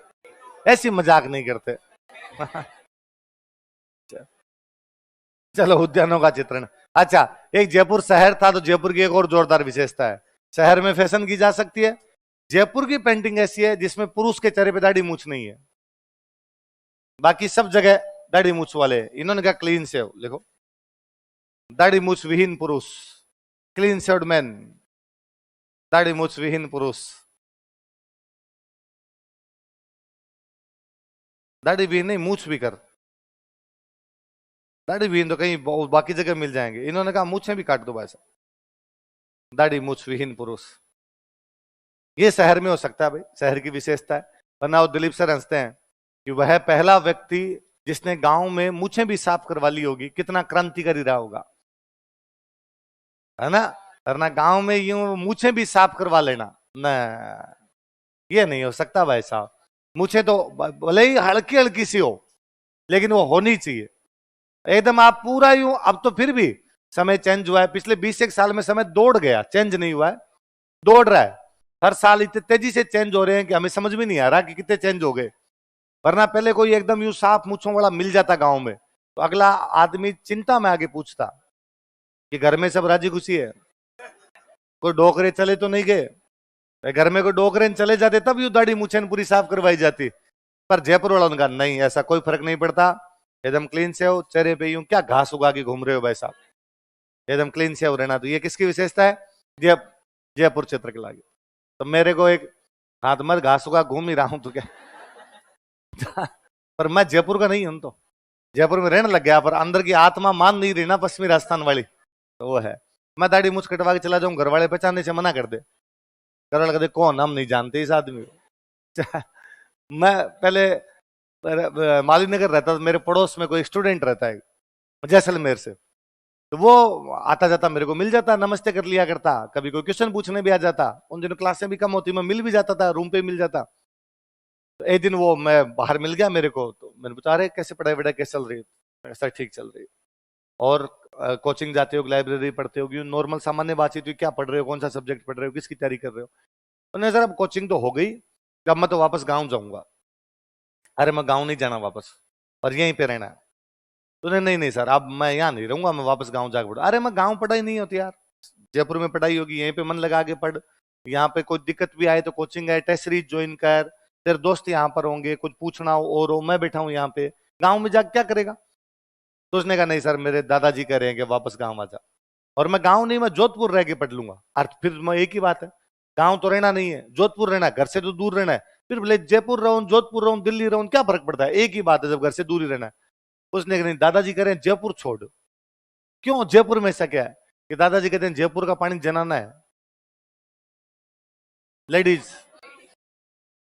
ऐसी मजाक नहीं करते चलो, उद्यानों का चित्रण। अच्छा, एक जयपुर शहर था, तो जयपुर की एक और जोरदार विशेषता है, शहर में फैशन की जा सकती है। जयपुर की पेंटिंग ऐसी है जिसमें पुरुष के चेहरे पे दाढ़ी मूछ नहीं है, बाकी सब जगह दाढ़ी मूछ वाले। इन्होंने क्या क्लीन शेव, लिखो, दाढ़ी मूछ विहीन पुरुष, क्लीन शेव्ड मैन, दाढ़ी मूछ विहीन पुरुष, दाढ़ी विहीन नहीं, मूछ भी कर, दाढ़ी विहीन तो कहीं बाकी जगह मिल जाएंगे, इन्होंने कहा मूछें भी काट दो ऐसा, दाढ़ी मूछ विहीन पुरुष। ये शहर में हो सकता है भाई, शहर की विशेषता है। वरना वो दिलीप सर हंसते हैं कि वह पहला व्यक्ति जिसने गांव में मूछें भी साफ करवा ली होगी, कितना क्रांतिकारी रहा होगा, है ना? वरना गांव में यूं मूछें भी साफ करवा लेना, न, ये नहीं हो सकता भाई साहब। मूछें तो भले ही हल्की हल्की सी हो, लेकिन वो होनी चाहिए एकदम। आप पूरा यूं, अब तो फिर भी समय चेंज हुआ है, पिछले 20 साल में समय दौड़ गया, चेंज नहीं हुआ है, दौड़ रहा है। हर साल इतने तेजी से चेंज हो रहे हैं कि हमें समझ में नहीं आ रहा कि कितने चेंज हो गए। वरना पहले कोई एकदम यूं साफ मूछों वाला मिल जाता गांव में, तो अगला आदमी चिंता में आगे पूछता कि घर में सब राजी खुशी है, कोई डोकरे चले तो नहीं गए, घर में कोई डोकरेन चले जाते तब यू दाढ़ी मूछेन पूरी साफ करवाई जाती। पर जयपुर वालों ने कहा नहीं, ऐसा कोई फर्क नहीं पड़ता, एकदम क्लीन से हो, चेहरे पे यूं क्या घास उगा के घूम रहे हो भाई साहब, एकदम क्लीन से हो रहना। तो ये किसकी विशेषता है? जय जयपुर चित्रकला की। तो मेरे को एक हाथ मत घास उगा घूम ही रहा हूं तो क्या पर मैं जयपुर का नहीं हूं, तो जयपुर में रहने लग गया, पर अंदर की आत्मा मान नहीं रही ना पश्चिमी राजस्थान वाली, तो वो है। मैं दाढ़ी मुझ कटवा के चला जाऊं, घर वाले पहचानने से मना कर दे, घर वाले कहते कौन, हम नहीं जानते इस आदमी को। मैं पहले माली नगर रहता था, मेरे पड़ोस में कोई स्टूडेंट रहता है जैसलमेर से, तो वो आता जाता मेरे को मिल जाता, नमस्ते कर लिया करता, कभी कोई क्वेश्चन पूछने भी आ जाता, उन दिनों क्लासें भी कम होती, मैं मिल भी जाता था, रूम पे मिल जाता। तो एक दिन वो मैं बाहर मिल गया मेरे को, तो मैंने पूछा अरे कैसे पढ़ाई वढ़ाई कैसे चल रही है? ऐसा ठीक चल रही है। और कोचिंग जाते हो, लाइब्रेरी पढ़ते हो, नॉर्मल सामान्य बातचीत हुई, क्या पढ़ रहे हो, कौन सा सब्जेक्ट पढ़ रहे हो, किसकी तैयारी कर रहे हो? उन्होंने सर अब कोचिंग तो हो गई, जब मैं तो वापस गाँव जाऊंगा। अरे मैं गाँव नहीं जाना वापस, और यहीं पे रहना है। तो नहीं नहीं सर, अब मैं यहाँ नहीं रहूंगा, मैं वापस गाँव जाकर पढ़ू। अरे मैं गाँव पढ़ाई नहीं होती यार, जयपुर में पढ़ाई होगी, यहीं पे मन लगा के पढ़, यहाँ पे कोई दिक्कत भी आए तो कोचिंग है, टेस्ट सीरीज ज्वाइन कर, तेरे दोस्त यहाँ पर होंगे, कुछ पूछना हो और हो, मैं बैठा हूँ यहाँ पे, गाँव में जाकर क्या करेगा? तो उसने कहा नहीं सर, मेरे दादाजी कह रहे हैं कि वापस गाँव आ जा, और मैं गाँव नहीं, मैं जोधपुर रह के पढ़ लूंगा। अर्थ फिर मैं एक ही बात है, गाँव तो रहना नहीं है, जोधपुर रहना है, घर से तो दूर रहना है, फिर भले जयपुर रहूं, जोधपुर रहूं, दिल्ली रहूं, क्या फर्क पड़ता है, एक ही बात है जब घर से दूर ही रहना है। उसने कहा नहीं, दादाजी कह रहे हैं जयपुर छोड़। क्यों, जयपुर में ऐसा क्या है? कि दादाजी कहते हैं जयपुर का पानी जनाना है, लेडीज।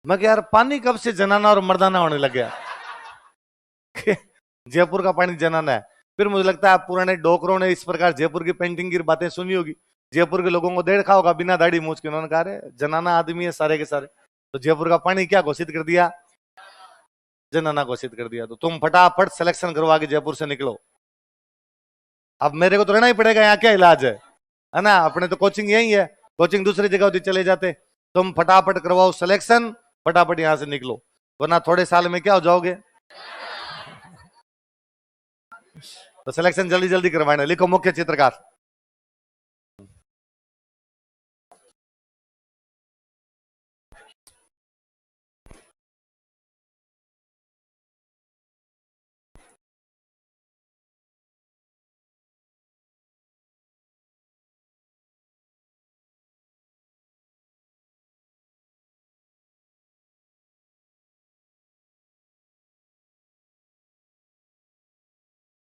मैं यार पानी कब से जनाना और मर्दाना होने लग गया? जयपुर का पानी जनाना है। फिर मुझे लगता है पुराने डोकरों ने इस प्रकार जयपुर की पेंटिंग की बातें सुनी होगी, जयपुर के लोगों को देखा होगा बिना दाढ़ी मूछ के, उन्होंने कहा जनाना आदमी है सारे के सारे, तो जयपुर का पानी क्या घोषित कर दिया? जनाना घोषित कर दिया। तो तुम फटाफट सिलेक्शन करवा के जयपुर से निकलो। अब मेरे को तो रहना ही पड़ेगा, यहाँ क्या इलाज है ना? अपने तो कोचिंग यही है, कोचिंग दूसरी जगह होती चले जाते। तुम फटाफट करवाओ सिलेक्शन, फटाफट यहां से निकलो, वरना थोड़े साल में क्या हो जाओगे। तो सिलेक्शन जल्दी जल्दी करवाना। लिखो मुख्य चित्रकार।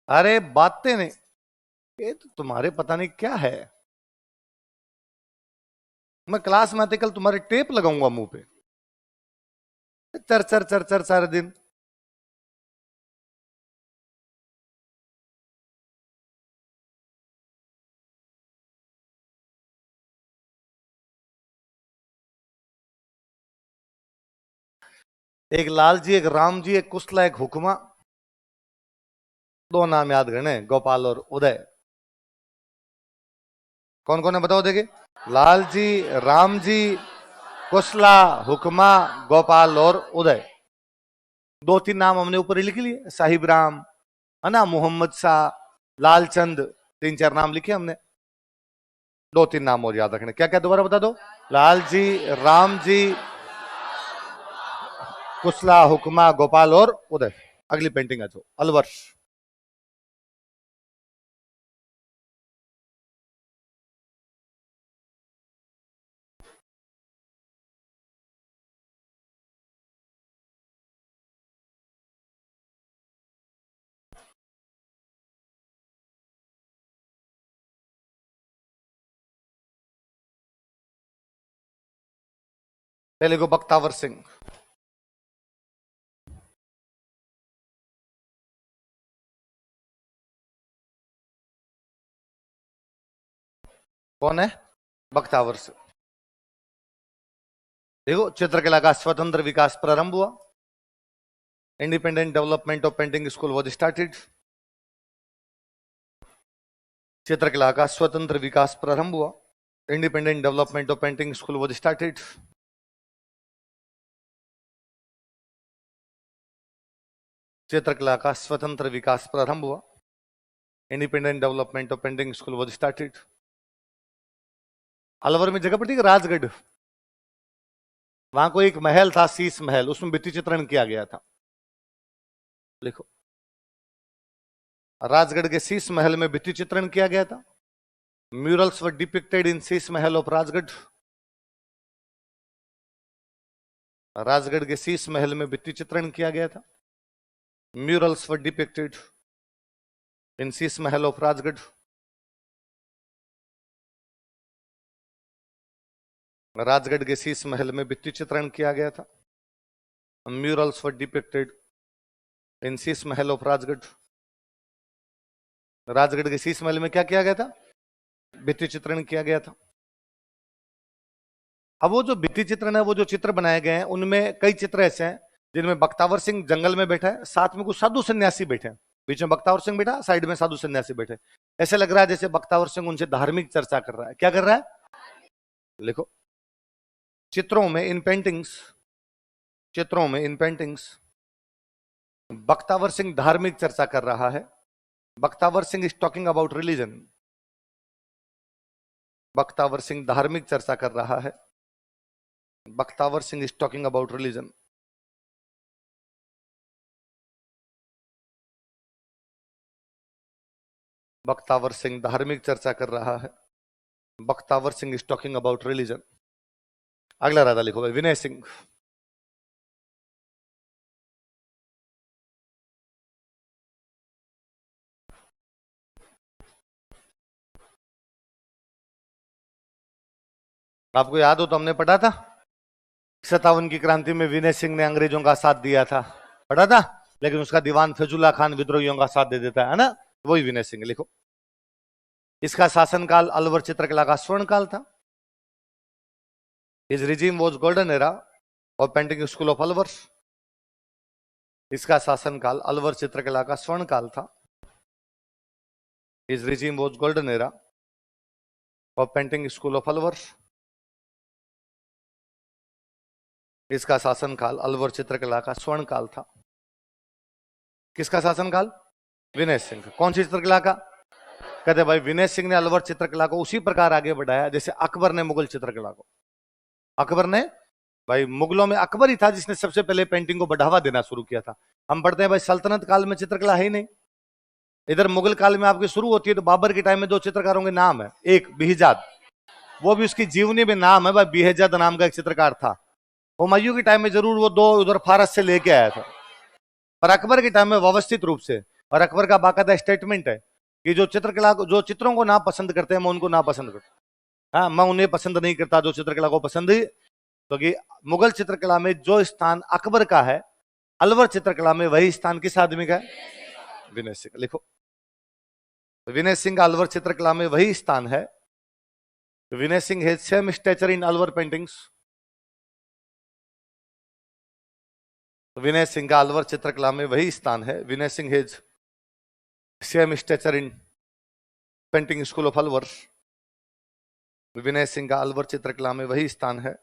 अरे बातें नहीं, ये तो तुम्हारे पता नहीं क्या है। मैं क्लास में आते कल तुम्हारे टेप लगाऊंगा मुंह पे, चर चर चर चर सारे दिन। एक लाल जी, एक राम जी, एक कुशला, एक हुक्मा, दो नाम याद करने, गोपाल और उदय। कौन कौन है बताओ देखे? लाल जी, राम जी, कुशला, हुक्मा, गोपाल और उदय। दो तीन नाम हमने ऊपर ही लिख लिए, साहिब राम है ना, मोहम्मद शाह, लालचंद, तीन चार नाम लिखे हमने। दो तीन नाम और याद रखने, क्या क्या दोबारा बता दो? लाल जी, राम जी, कुशला, हुक्मा, गोपाल और उदय। अगली पेंटिंग है जो अलवर। तेलुगु बख्तावर सिंह। कौन है? बख्तावर सिंह। देखो, चित्रकला का स्वतंत्र विकास प्रारंभ हुआ, independent development of painting school was started. चित्रकला का स्वतंत्र विकास प्रारंभ हुआ, independent development of painting school was started. चित्रकला का स्वतंत्र विकास प्रारंभ हुआ, independent development of painting school was started. Alwar में जगह पड़ती है राजगढ़, वहां को एक महल था, शीश महल, उसमें भित्ति चित्रण किया गया था। लिखो, राजगढ़ के शीश महल में भित्ति चित्रण किया गया था। Murals were depicted in Sheesh Mahal of Rajgarh. Rajgarh के शीश महल में भित्ति चित्रण किया गया था। Murals were depicted in Sheesh Mahal of Rajgarh. Rajgarh के शीश महल में भित्ति चित्रण किया गया था। Murals were depicted in Sheesh Mahal of Rajgarh. Rajgarh के शीश महल में क्या किया गया था? भित्ति चित्रण किया गया था। अब वो जो भित्ति चित्रण है, वो जो चित्र बनाए गए हैं, उनमें कई चित्र ऐसे हैं जिनमें बख्तावर सिंह जंगल में बैठा है, साथ में कुछ साधु सन्यासी बैठे हैं। बीच में बख्तावर सिंह बैठा, साइड में साधु सन्यासी बैठे। ऐसे लग रहा है जैसे बख्तावर सिंह उनसे धार्मिक चर्चा कर रहा है। क्या कर रहा है? लिखो, चित्रों में, इन पेंटिंग्स, चित्रों में, इन पेंटिंग्स बख्तावर सिंह धार्मिक चर्चा कर रहा है। Bakhtawar Singh is talking about religion. Bakhtawar Singh धार्मिक चर्चा कर रहा है। Bakhtawar Singh is talking about religion. Bakhtawar Singh धार्मिक चर्चा कर रहा है। Bakhtawar Singh is talking about religion. अगला राधा लिखो भाई, विनय सिंह। आपको याद हो तो हमने पढ़ा था 57 की क्रांति में विनय सिंह ने अंग्रेजों का साथ दिया था, पढ़ा था। लेकिन उसका दीवान फैजुल्ला खान विद्रोहियों का साथ दे देता है ना, वही विनय सिंह। लिखो, इसका शासनकाल अलवर चित्रकला का स्वर्ण काल था। His regime was golden era of painting school of Alwar. इसका शासनकाल अलवर चित्रकला का स्वर्ण काल था। His regime was golden era of painting school of Alwar. इसका शासनकाल अलवर चित्रकला का स्वर्ण काल था। किसका शासनकाल? विनय सिंह। कौन सी चित्रकला का? कहते भाई विनय सिंह ने अलवर चित्रकला को उसी प्रकार आगे बढ़ाया जैसे अकबर ने मुगल चित्रकला को। अकबर ने, भाई मुगलों में अकबर ही था जिसने सबसे पहले पेंटिंग को बढ़ावा देना शुरू किया था। हम पढ़ते हैं भाई सल्तनत काल में चित्रकला है ही नहीं। इधर मुगल काल में आपकी शुरू होती है तो बाबर के टाइम में 2 चित्रकारों के नाम है। एक बिहजाद, वो भी उसकी जीवनी में नाम है भाई, बिहजाद नाम का एक चित्रकार था। हुमायूं के टाइम में जरूर वो 2 उधर फारस से लेके आया था, पर अकबर के टाइम में व्यवस्थित रूप से। और अकबर का बाकायदा स्टेटमेंट है कि जो चित्रकला को, जो चित्रों को ना पसंद करते हैं मैं उनको ना पसंद करता। हाँ, मैं उन्हें पसंद नहीं करता जो चित्रकला को पसंद ही। क्योंकि तो मुगल चित्रकला में जो स्थान अकबर का है, अलवर चित्रकला में वही स्थान किस आदमी का है? विनय सिंह। लिखो, विनय सिंह का अलवर चित्रकला में वही स्थान है। Vinay Singh has same stature in Alwar paintings. Vinay Singh का अलवर चित्रकला में वही स्थान है। Vinay Singh has same stature in painting school of Alwar. Vinay Singh का अलवर चित्रकला में वही स्थान है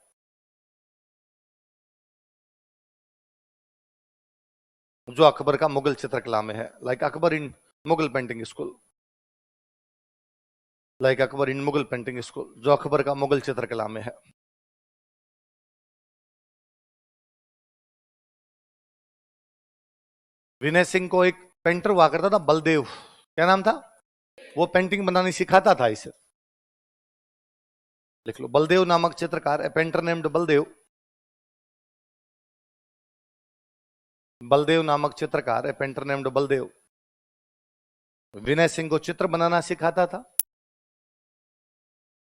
जो अकबर का मुगल चित्रकला में है। Like Akbar in Mughal painting school. Like Akbar in Mughal painting school, जो अकबर का मुगल चित्रकला में है। विनय सिंह को एक पेंटर हुआ करता था, बलदेव, क्या नाम था? वो पेंटिंग बनानी सिखाता था इसे। लिख लो, बलदेव नामक चित्रकार, a painter named Baldev. Baldev नामक चित्रकार, a painter named Baldev, Vinay Singh को चित्र बनाना सिखाता था।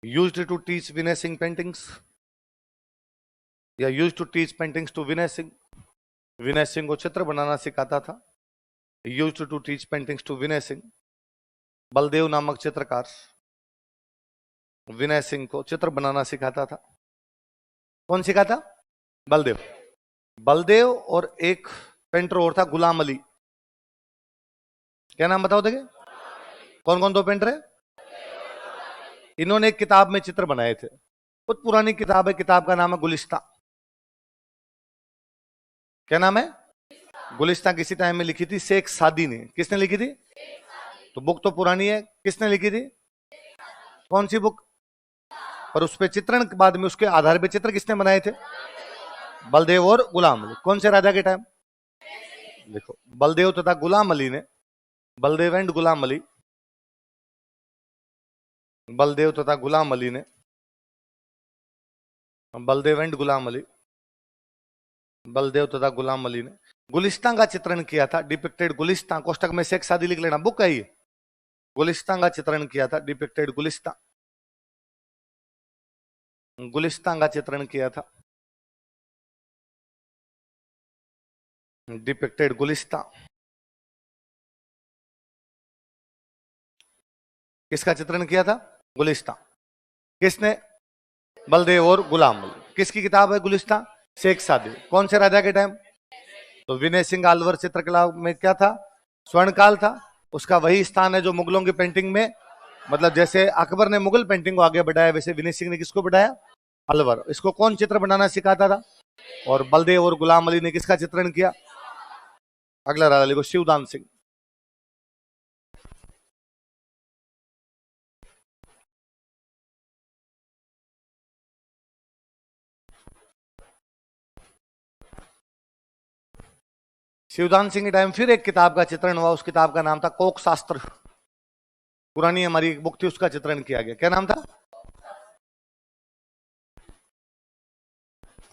Used to teach Vinay Singh paintings, या used to teach paintings to Vinay Singh. Vinay Singh को चित्र बनाना सिखाता था। Used to teach paintings to Vinay Singh. Baldev नामक चित्रकार विनय सिंह को चित्र बनाना सिखाता था। कौन सिखाता? बलदेव। बलदेव और एक पेंटर और था, गुलाम अली। क्या नाम बताओ देखे? कौन कौन 2 पेंटर है? इन्होंने एक किताब में चित्र बनाए थे। बहुत पुरानी किताब है, किताब का नाम है गुलिस्ता। क्या नाम है? गुलिस्ता। किसी टाइम में लिखी थी शेख सादी ने। किसने लिखी थी? तो बुक तो पुरानी है, किसने लिखी थी? कौन सी बुक? और उस पे चित्रण बाद में उसके आधार पे चित्र किसने बनाए थे? बलदेव और गुलाम अली, कौन से राजा के टाइम? देखो बलदेव तथा गुलाम अली ने, बलदेव एंड गुलाम अली, बलदेव तथा गुलाम अली ने, बलदेव एंड गुलाम अली, बलदेव तथा गुलाम अली ने गुलिस्तान का चित्रण किया था, डिपिक्टेड गुलिस्तान, कोष्टक में शेख सादी लिख लेना, बुक है ये। गुलिस्तान का चित्रण किया था, डिपिक्टेड गुलिस्तान, गुलिस्तान का चित्रण किया था, डिपिक्टेड गुलिस्तान। किसका चित्रण किया था? गुलिस्तान। किसने? बलदेव और गुलाम अली। किसकी किताब है गुलिस्तान? शेख सादी। कौन से राजा के टाइम? तो विनय सिंह अलवर चित्रकला में क्या था? स्वर्णकाल था। उसका वही स्थान है जो मुगलों की पेंटिंग में, मतलब जैसे अकबर ने मुगल पेंटिंग को आगे बढ़ाया, वैसे विनय सिंह ने किसको बढ़ाया? अलवर। इसको कौन चित्र बनाना सिखाता था? और बलदेव और गुलाम अली ने किसका चित्रण किया? अगला राजा लिखो, शिवदान सिंह। शिवदान सिंह के टाइम फिर एक किताब का चित्रण हुआ, उस किताब का नाम था कोक शास्त्र। पुरानी हमारी एक बुक थी, उसका चित्रण किया गया। क्या नाम था?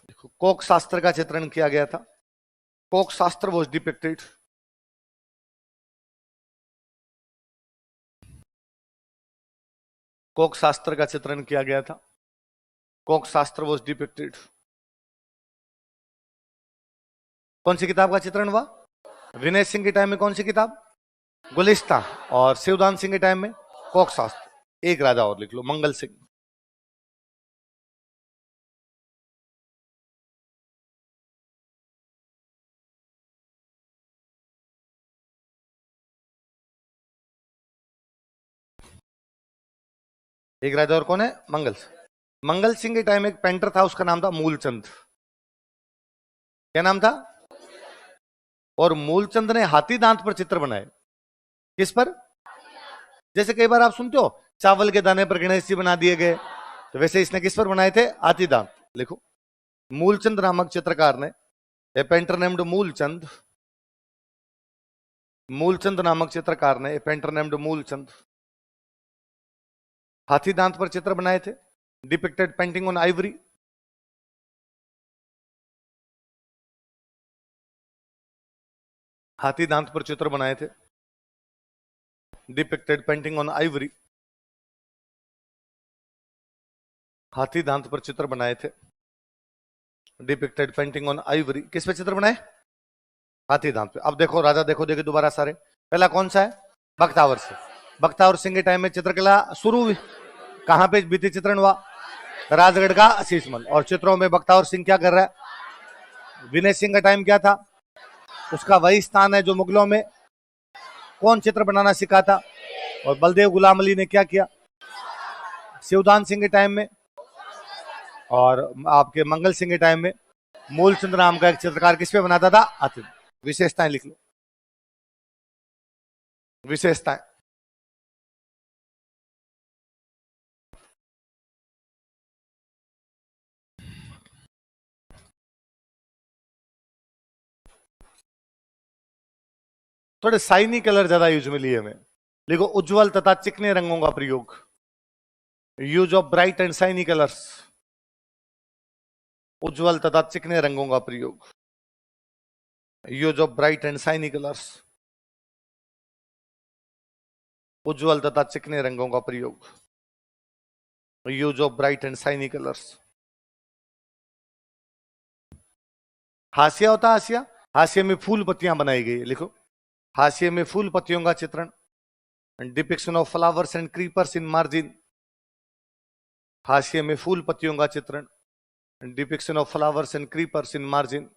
देखो कोक शास्त्र का चित्रण किया गया था। कोक शास्त्र वाज डिपिक्टेड, कोक शास्त्र का चित्रण किया गया था। कोक शास्त्र वाज डिपिक्टेड। कौन सी किताब का चित्रण हुआ? विनय सिंह के टाइम में कौन सी किताब? गुलिस्तान। और शिवदान सिंह के टाइम में कोक शास्त्र। एक राजा और लिख लो, मंगल सिंह। एक राजा और कौन है? मंगल सिंह। मंगल सिंह के टाइम एक पेंटर था, उसका नाम था मूलचंद। क्या नाम था? और मूलचंद ने हाथी दांत पर चित्र बनाए। किस पर? जैसे कई बार आप सुनते हो चावल के दाने पर गणेश जी बना दिए गए, तो वैसे इसने किस पर बनाए थे? हाथी दांत। लिखो, मूलचंद नामक चित्रकार ने, ए पेंटर नेम्ड मूलचंद, मूलचंद नामक चित्रकार ने, ए पेंटर नेम्ड मूलचंद, हाथी दांत पर चित्र बनाए थे। Depicted painting on Ivory. हाथी दांत पर चित्र बनाए थे। Depicted painting on Ivory. हाथी दांत पर चित्र बनाए थे। Depicted painting on Ivory. किस पे चित्र बनाए? हाथी दांत पे। अब देखो राजा, देखो देखो दोबारा सारे। पहला कौन सा है? बख्तावर सिंह। बख्तावर सिंह के टाइम में चित्रकला शुरू हुई। कहां पे भित्ति चित्रण हुआ? राजगढ़ का आशीष महल। और चित्रों में बख्तावर सिंह क्या कर रहा है? विनय सिंह का टाइम क्या था? उसका वही स्थान है जो मुगलों में कौन चित्र बनाना सिखाता? और बलदेव गुलाम अली ने क्या किया? शिवदान सिंह के टाइम में और आपके मंगल सिंह के टाइम में मूलचंद नाम का एक चित्रकार किस पे बनाता था? हाथी। विशेषताएं लिख लो, विशेषताएं। थोड़े साइनी कलर ज्यादा यूज में लिए हमें। लिखो, उज्जवल तथा चिकने रंगों का प्रयोग। Use of bright and shiny colours. उज्जवल तथा चिकने रंगों का प्रयोग। Use of bright and shiny colours. उज्जवल तथा चिकने रंगों का प्रयोग। Use of bright and shiny colours. हाशिया होता है, हाशिया। हाशिया में फूल पत्तियां बनाई गई। लिखो, हाशिए में फूल पत्तियों का चित्रण। Depiction of flowers and creepers in margin. हाशिए में फूल पत्तियों का चित्रण। Depiction of flowers and creepers in margin.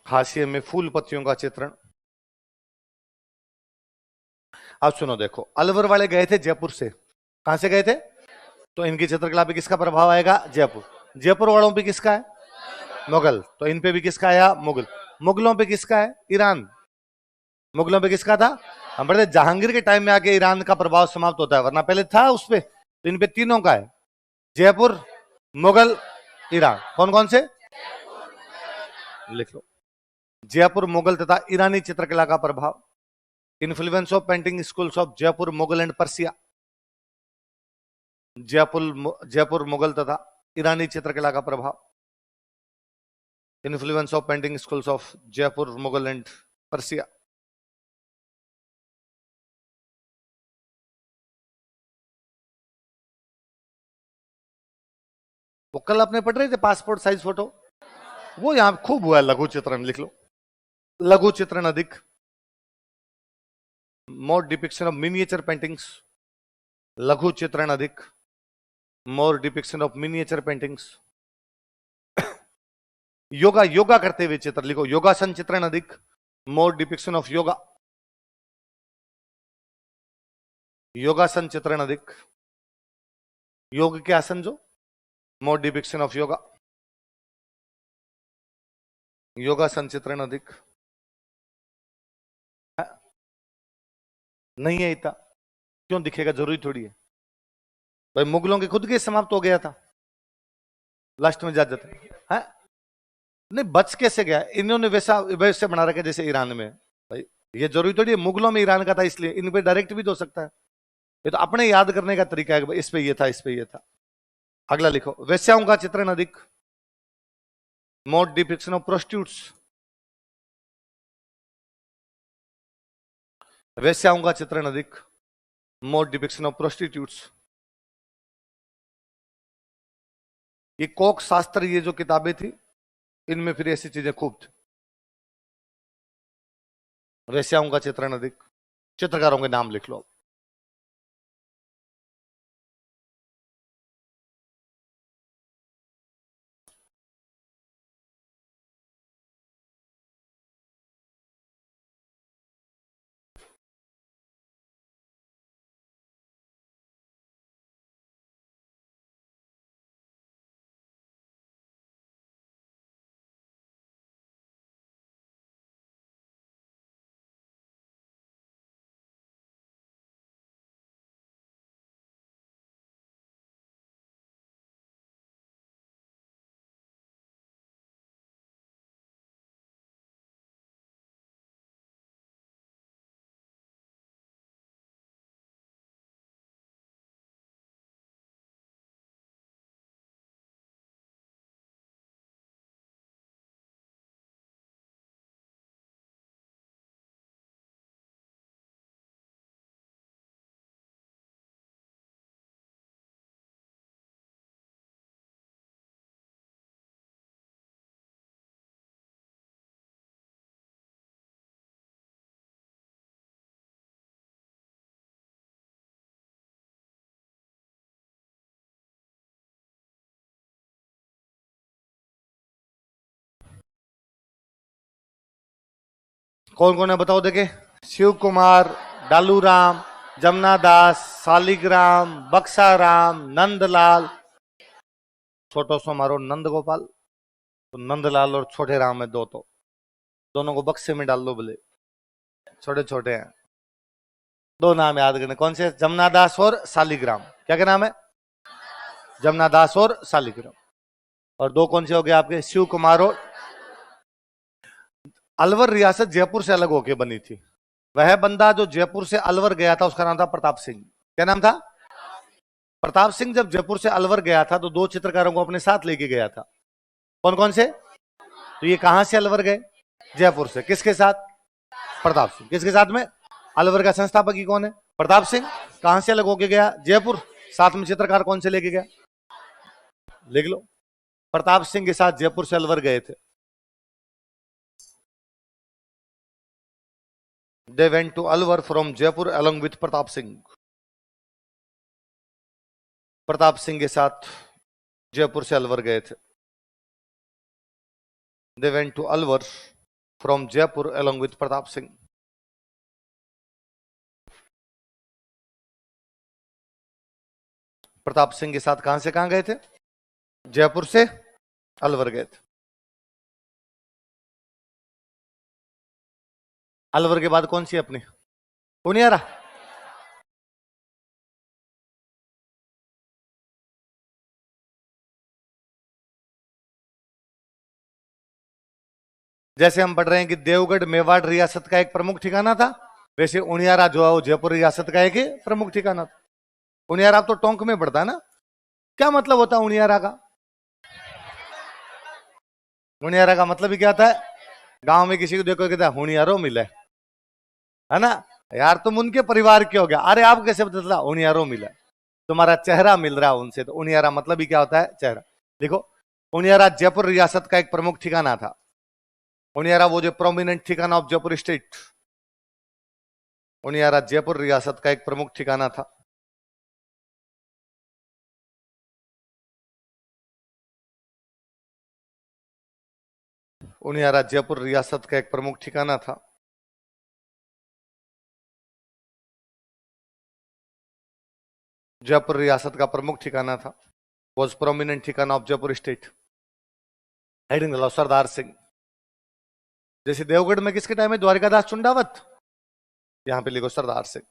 हाशिए में फूल पत्तियों का चित्रण। अब सुनो, देखो अलवर वाले गए थे जयपुर से। कहां से गए थे? तो इनकी चित्रकला पे किसका प्रभाव आएगा? जयपुर। जयपुर वालों पे किसका है? मुगल। तो इन पे भी किसका आया? मुगल। मुगलों पे किसका है? ईरान। मुगलों पे किसका था? हम पढ़ते जहांगीर के टाइम में आके ईरान का प्रभाव समाप्त होता है, वरना पहले था उस पे। तो इन पे तीनों का है, जयपुर, मुगल ईरान। कौन कौन से लिख लो। जयपुर मुगल तथा ईरानी चित्रकला का प्रभाव। Influence of painting schools of Jaipur Mughal and Persia. Jaipur Mughal तथा ईरानी चित्रकला का प्रभाव। Influence of painting schools of Jaipur Mughal and Persia. वो कल अपने पढ़ रहे थे पासपोर्ट साइज फोटो, वो यहां खूब हुआ है। लघु चित्रण लिख लो। लघु चित्रण अधिक। More depiction of miniature paintings. लघु चित्रण अधिक। More depiction of miniature paintings. Yoga करते हुए चित्र लिखो। योगासन चित्रण अधिक। More depiction of yoga. योगासन चित्रण अधिक। योग के आसन जो। More depiction of yoga. योगासन चित्रण अधिक। नहीं है इतना, क्यों दिखेगा, जरूरी थोड़ी है भाई। मुगलों के खुद के समाप्त हो गया था, लास्ट में जा जाते हैं। नहीं बच कैसे गया, इन्होंने वैसा वैसे बना रखा जैसे ईरान में। भाई ये जरूरी थोड़ी है मुगलों में ईरान का था इसलिए, इन पे डायरेक्ट भी तो हो सकता है। ये तो अपने याद करने का तरीका है, इस पे ये था, इस पे ये था। अगला लिखो। वेश्याओं का चित्रण अधिक। More depiction of prostitutes. वेश्याओं का चित्रण अधिक। More depiction of prostitutes. ये कोक शास्त्र, ये जो किताबें थी इनमें फिर ऐसी चीजें खूब थी। वेश्याओं का चित्रण अधिक। चित्रकारों के नाम लिख लो। कौन कौन है बताओ देखे। शिव कुमार, डालूराम, जमुना दास, शालिग्राम, बक्साराम, नंदलाल, छोटो सो मारो नंद गोपाल। तो नंदलाल और छोटे राम है दो, तो दोनों को बक्से में डाल दो बोले, छोटे छोटे हैं। दो नाम याद करने कौन से, जमुना दास और शालिग्राम। क्या क्या नाम है, जमुना दास और शालिग्राम। और दो कौन से हो गए आपके, शिव कुमार और। अलवर रियासत जयपुर से अलग होकर बनी थी। वह बंदा जो जयपुर से अलवर गया था उसका नाम था प्रताप सिंह। क्या नाम था, प्रताप सिंह। जब जयपुर से अलवर गया था तो दो चित्रकारों को अपने साथ लेके गया था। कौन कौन से, तो ये कहां से अलवर गए, जयपुर से। किसके साथ, प्रताप सिंह। किसके साथ में, अलवर का संस्थापक ही कौन है, प्रताप सिंह। कहां से अलग होके गया, जयपुर। साथ में चित्रकार कौन से लेके गया, लिख लो। प्रताप सिंह के साथ जयपुर से अलवर गए थे। They went to Alwar from Jaipur along with Pratap Singh. Pratap Singh के साथ जयपुर से अलवर गए थे। They went to Alwar from Jaipur along with Pratap Singh. Pratap Singh के साथ कहां से कहां गए थे, जयपुर से अलवर गए थे। अलवर के बाद कौन सी अपनी, कौन नहीं आ रहा। जैसे हम पढ़ रहे हैं कि देवगढ़ मेवाड़ रियासत का एक प्रमुख ठिकाना था, वैसे उनियारा जो है वो जयपुर रियासत का एक प्रमुख ठिकाना था। उनियारा तो टोंक में पड़ता है ना। क्या मतलब होता है उनियारा का? हुनियारा का मतलब ही क्या था? गांव में किसी को देखो कहता है हुनियारो मिले, है ना यार, तुम उनके परिवार के हो गया। अरे आप कैसे पता चला? उनियारो मिला, तुम्हारा चेहरा मिल रहा है उनसे। तो उनियारा मतलब ही क्या होता है? चेहरा। देखो, उनियारा जयपुर रियासत का एक प्रमुख ठिकाना था। उनियारा वो जो प्रोमिनेंट ठिकाना ऑफ जयपुर स्टेट। उनियारा जयपुर रियासत का एक प्रमुख ठिकाना था। उनियारा जयपुर रियासत का एक प्रमुख ठिकाना था। जयपुर रियासत का प्रमुख ठिकाना था, वॉज प्रोमिनेंट ठिकाना ऑफ जयपुर स्टेट। हेडिंग लो सरदार सिंह। जैसे देवगढ़ में किसके टाइम में? द्वारिकादास चुंडावत। यहां पे लिखो सरदार सिंह।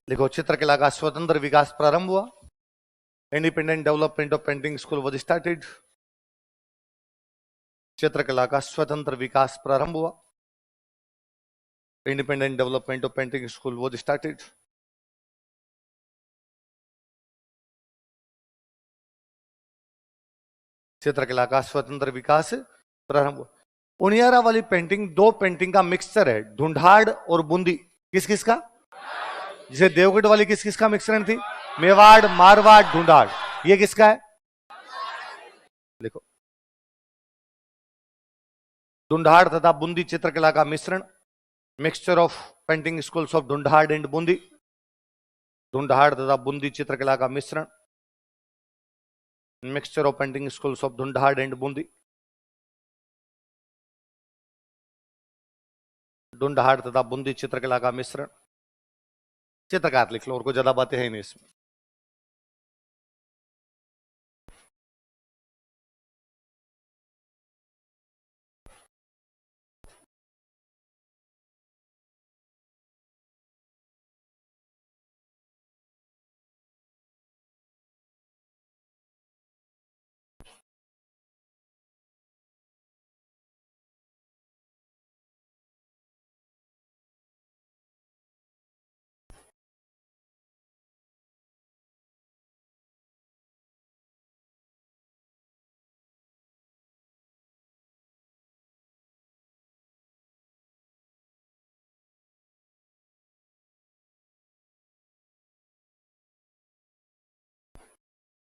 लिखो चित्रकला का स्वतंत्र विकास प्रारंभ हुआ। Independent development of painting school was started. चित्रकला का स्वतंत्र विकास प्रारंभ हुआ। Independent development of painting school was started. चित्रकला का स्वतंत्र विकास प्रारंभ हुआ। उनियारा वाली पेंटिंग दो पेंटिंग का मिक्सचर है, ढूंढाड़ और बूंदी। किस किस का? जैसे देवगढ़ वाली किस किस का मिश्रण थी? मेवाड़, मारवाड़, ढूंढाड़। ये किसका है? देखो, ढूंढाड़ तथा बूंदी चित्रकला का मिश्रण, mixture of painting schools of Dhundhar and Bundi. Dhundhar तथा बूंदी चित्रकला का मिश्रण, mixture of painting schools of Dhundhar and Bundi. Dhundhar तथा बूंदी चित्रकला का मिश्रण। चित्रकार लिख लो, और कोई ज्यादा बातें हैं नहीं इसमें।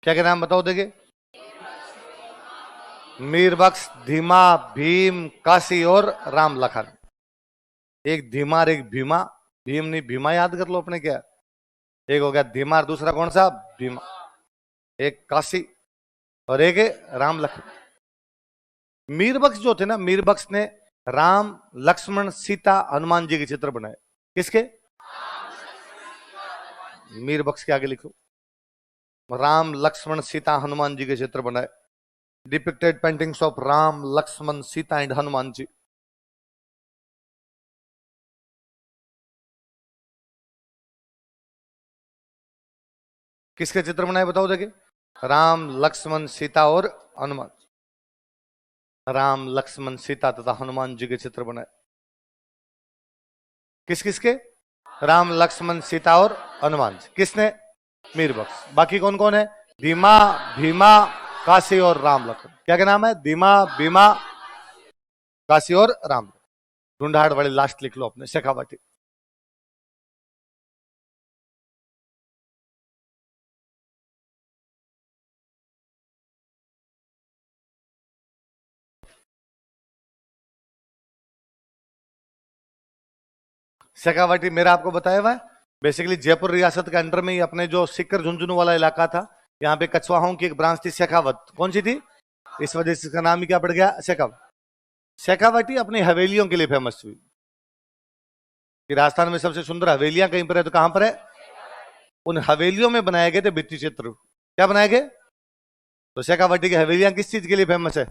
क्या क्या नाम बताओ देखे? मीरबख्श, धीमा, भीम, काशी और राम लखन। एक धीमा और एक भीमा। भीम नहीं, भीमा याद कर लो अपने। क्या एक हो गया धीमा और दूसरा कौन सा? भीमा। एक काशी और एक राम लखन। मीरबख्श जो थे ना, मीरबख्श ने राम, लक्ष्मण, सीता, हनुमान जी के चित्र बनाए। किसके? मीरबख्श के आगे लिखो, राम, लक्ष्मण, सीता, हनुमान जी के चित्र बनाए। Depicted paintings of Ram, Lakshman, Sita and Hanuman ji. किसके चित्र बनाए बताओ देखे? राम, लक्ष्मण, सीता और हनुमान। राम, लक्ष्मण, सीता तथा हनुमान जी के चित्र बनाए। किस किसके? राम, लक्ष्मण, सीता और हनुमान जी। किसने? मीरबख्श। बाकी कौन कौन है? धीमा, भीमा, काशी और राम लखन। क्या क्या नाम है? धीमा, भीमा, काशी और राम। ढूंढाड़ वाले लास्ट लिख लो अपने, शेखावटी। शेखावटी मेरा आपको बताया हुआ है, बेसिकली जयपुर रियासत के अंडर में ही अपने जो सिक्कर झुंझुनू वाला इलाका था, यहाँ पे कछवाहों की एक ब्रांच थी शेखावत। कौन सी थी? इस वजह से इसका नाम ही क्या पड़ गया? शेखावत। शेखावटी अपनी हवेलियों के लिए फेमस हुई कि राजस्थान में सबसे सुंदर हवेलियां कहीं पर है, तो कहां पर है? उन हवेलियों में बनाए गए थे भित्ति चित्र। क्या बनाए गए? तो शेखावटी की हवेलियां किस चीज के लिए फेमस है?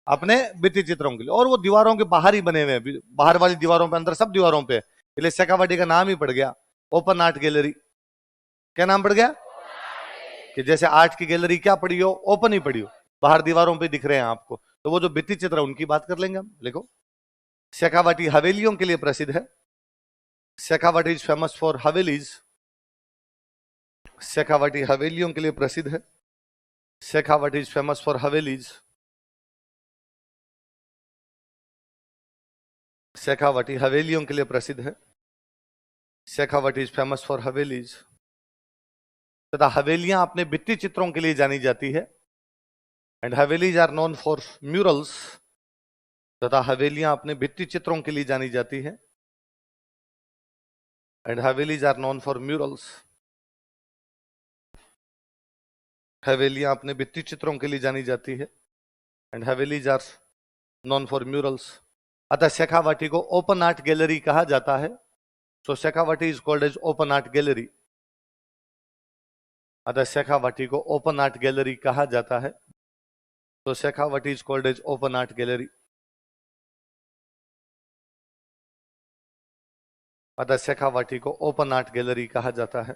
अपने भित्ति चित्रों के लिए। और वो दीवारों के बाहर ही बने हुए हैं, बाहर वाली दीवारों पे, अंदर सब दीवारों पे, इसलिए शेखावटी का नाम ही पड़ गया। Open art gallery. क्या नाम पड़ गया? कि जैसे आर्ट की गैलरी क्या पड़ी हो? ओपन ही पड़ी हो, बाहर दीवारों पे दिख रहे हैं आपको। तो वो जो भित्ति चित्र है उनकी बात कर लेंगे हम। लिखो, शेखावाटी हवेलियों के लिए प्रसिद्ध है। Shekhawati is famous for havelis. Shekhawati हवेलियों के लिए प्रसिद्ध है। Shekhawati is famous for havelis. Shekhawati हवेलियों के लिए प्रसिद्ध है। Shekhawati is famous for havelis. तथा हवेलियां अपने भित्ति चित्रों के लिए जानी जाती है। And havelis are known for murals. तथा हवेलियां अपने भित्ति चित्रों के लिए जानी जाती है। And havelis are known for murals. हवेलियां अपने भित्ति चित्रों के लिए जानी जाती है। And havelis are known for murals. अतः शेखावाटी को ओपन आर्ट गैलरी कहा जाता है। So Shekhawati is called as open art gallery. अतः शेखावाटी को ओपन आर्ट गैलरी कहा जाता है। तो Shekhawati is called as open art gallery. अतः शेखावाटी को ओपन आर्ट गैलरी कहा जाता है।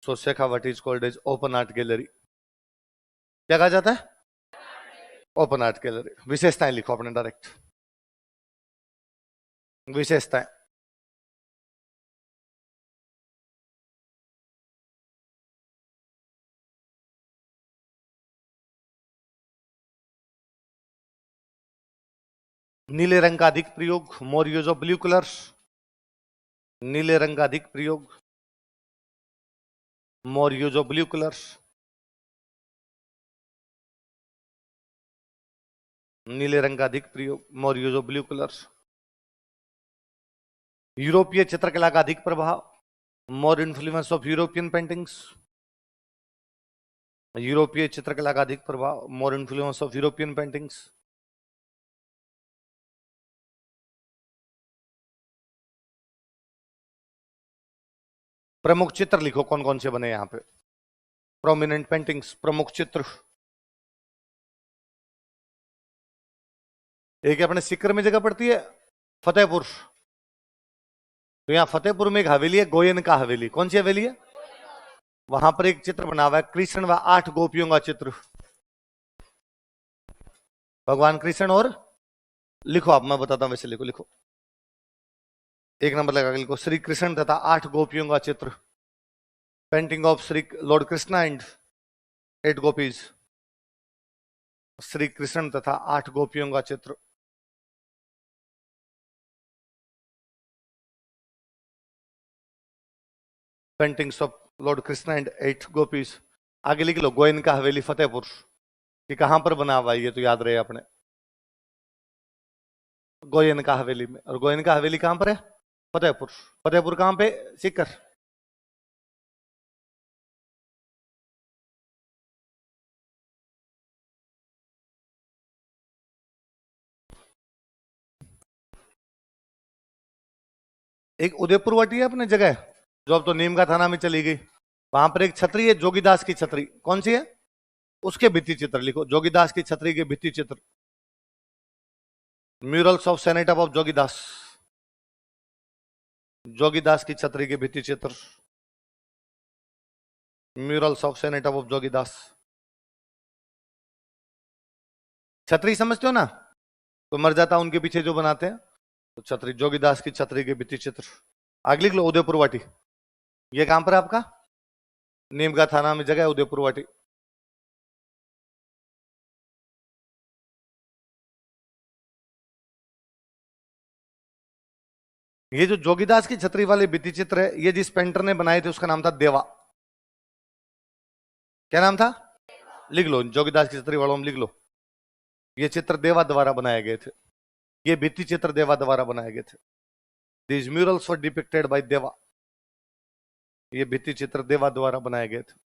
So Shekhawati is called as open art gallery. क्या कहा जाता है? Open art gallery. विशेषताएं लिखो अपने डायरेक्ट। विशेषताएं। नीले रंग का अधिक प्रयोग, more use of blue colour. नीले रंग का अधिक प्रयोग, more use of blue colour. नीले रंग का अधिक प्रयोग, more use of blue colour. यूरोपीय चित्रकला का अधिक प्रभाव, मोर इन्फ्लुएंस ऑफ यूरोपियन पेंटिंग्स। यूरोपीय चित्रकला का अधिक प्रभाव, मोर इन्फ्लुएंस ऑफ यूरोपियन पेंटिंग्स। प्रमुख चित्र लिखो कौन कौन से बने यहां पे। प्रोमिनेंट पेंटिंग्स, प्रमुख चित्र। एक अपने सिक्कर में जगह पड़ती है फतेहपुर। तो यहां फतेहपुर में एक हवेली है, गोयन का हवेली। कौन सी हवेली है? वहां पर एक चित्र बना हुआ है, कृष्ण व 8 गोपियों का चित्र। भगवान कृष्ण और, लिखो आप, मैं बताता हूं वैसे लिखो। लिखो, एक नंबर लगा लिखो, श्री कृष्ण तथा 8 गोपियों का चित्र। Painting of Shri Lord Krishna and 8 gopis. Shri Krishna तथा 8 गोपियों का चित्र। Paintings of lord Krishna and 8 gopis. आगे लिख लो, गोयन का हवेली फतेहपुर। कि कहां पर बना हुआ है ये तो याद रहे अपने, गोयन का हवेली में। और गोयन का हवेली कहां पर है? फतेहपुर। फतेहपुर कहां पे? सीकर। एक उदयपुर वाटी है अपने जगह, जो अब तो नीम का थाना में चली गई। वहां पर एक छतरी है, जोगीदास की छतरी। कौन सी है? उसके भित्ति चित्र लिखो, जोगीदास की छतरी के भित्ति चित्र। Murals of senate of Jogidas. Jogidas की छतरी के भित्ति चित्र। Murals of senate of Jogidas. छतरी समझते हो ना? तो मर जाता उनके पीछे जो बनाते हैं, तो छतरी, जोगीदास की छतरी के भित्ति चित्र। आगे लिख लो, उदयपुर वाटी। ये कहां पर है आपका? नीमका थाना में जगह है उदयपुर वाटी। ये जो जोगीदास की छतरी वाले भित्ति चित्र है, ये जिस पेंटर ने बनाए थे उसका नाम था देवा। क्या नाम था? लिख लो, जोगीदास की छतरी वालों में लिख लो, ये चित्र देवा द्वारा बनाए गए थे। ये भित्ति चित्र देवा द्वारा बनाए गए थे। These murals were depicted by देवा। ये भित्ति चित्र देवा द्वारा बनाए गए थे।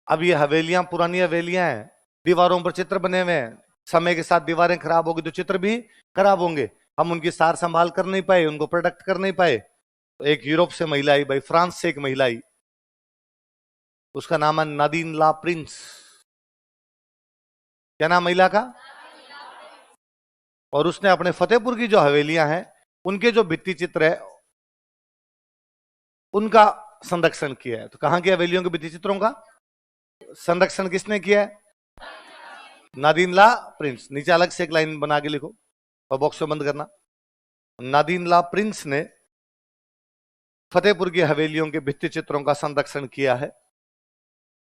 अब ये हवेलियां पुरानी हवेलियां हैं, दीवारों पर चित्र बने हुए हैं। समय के साथ दीवारें खराब होगी तो चित्र भी खराब होंगे। हम उनकी सार संभाल कर नहीं पाए, उनको प्रोटेक्ट कर नहीं पाए। तो एक यूरोप से महिला आई भाई, फ्रांस से एक महिला आई, उसका नाम है नादीन ला प्रिंस। क्या नाम महिला का? और उसने अपने फतेहपुर की जो हवेलियां हैं उनके जो भित्ति चित्र है उनका संरक्षण किया है। तो कहां की हवेलियों के भित्ति चित्रों का संरक्षण किसने किया है? Nadine Le Prince. नीचे अलग से एक लाइन बना के लिखो और बॉक्स में बंद करना। नादीनला प्रिंस ने फतेहपुर की हवेलियों के भित्ति चित्रों का संरक्षण किया है।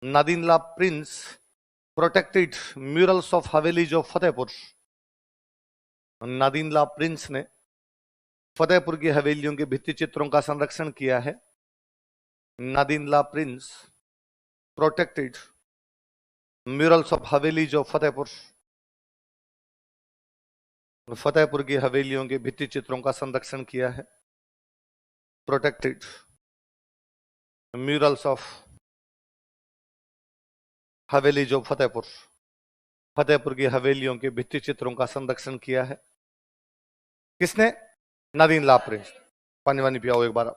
Nadine Le Prince protected murals of havelis of Fatehpur. Nadine Le Prince ने फतेहपुर की हवेलियों के भित्ति चित्रों का संरक्षण किया है। Nadine Le Prince protected murals of havelis of Fatehpur. Fatehpur की हवेलियों के भित्ति चित्रों का संरक्षण किया है। Protected murals of havelis of Fatehpur. Fatehpur की हवेलियों के भित्ति चित्रों का संरक्षण किया है किसने? नादीनला प्रिंस। पानी वानी पियाओ एक बार।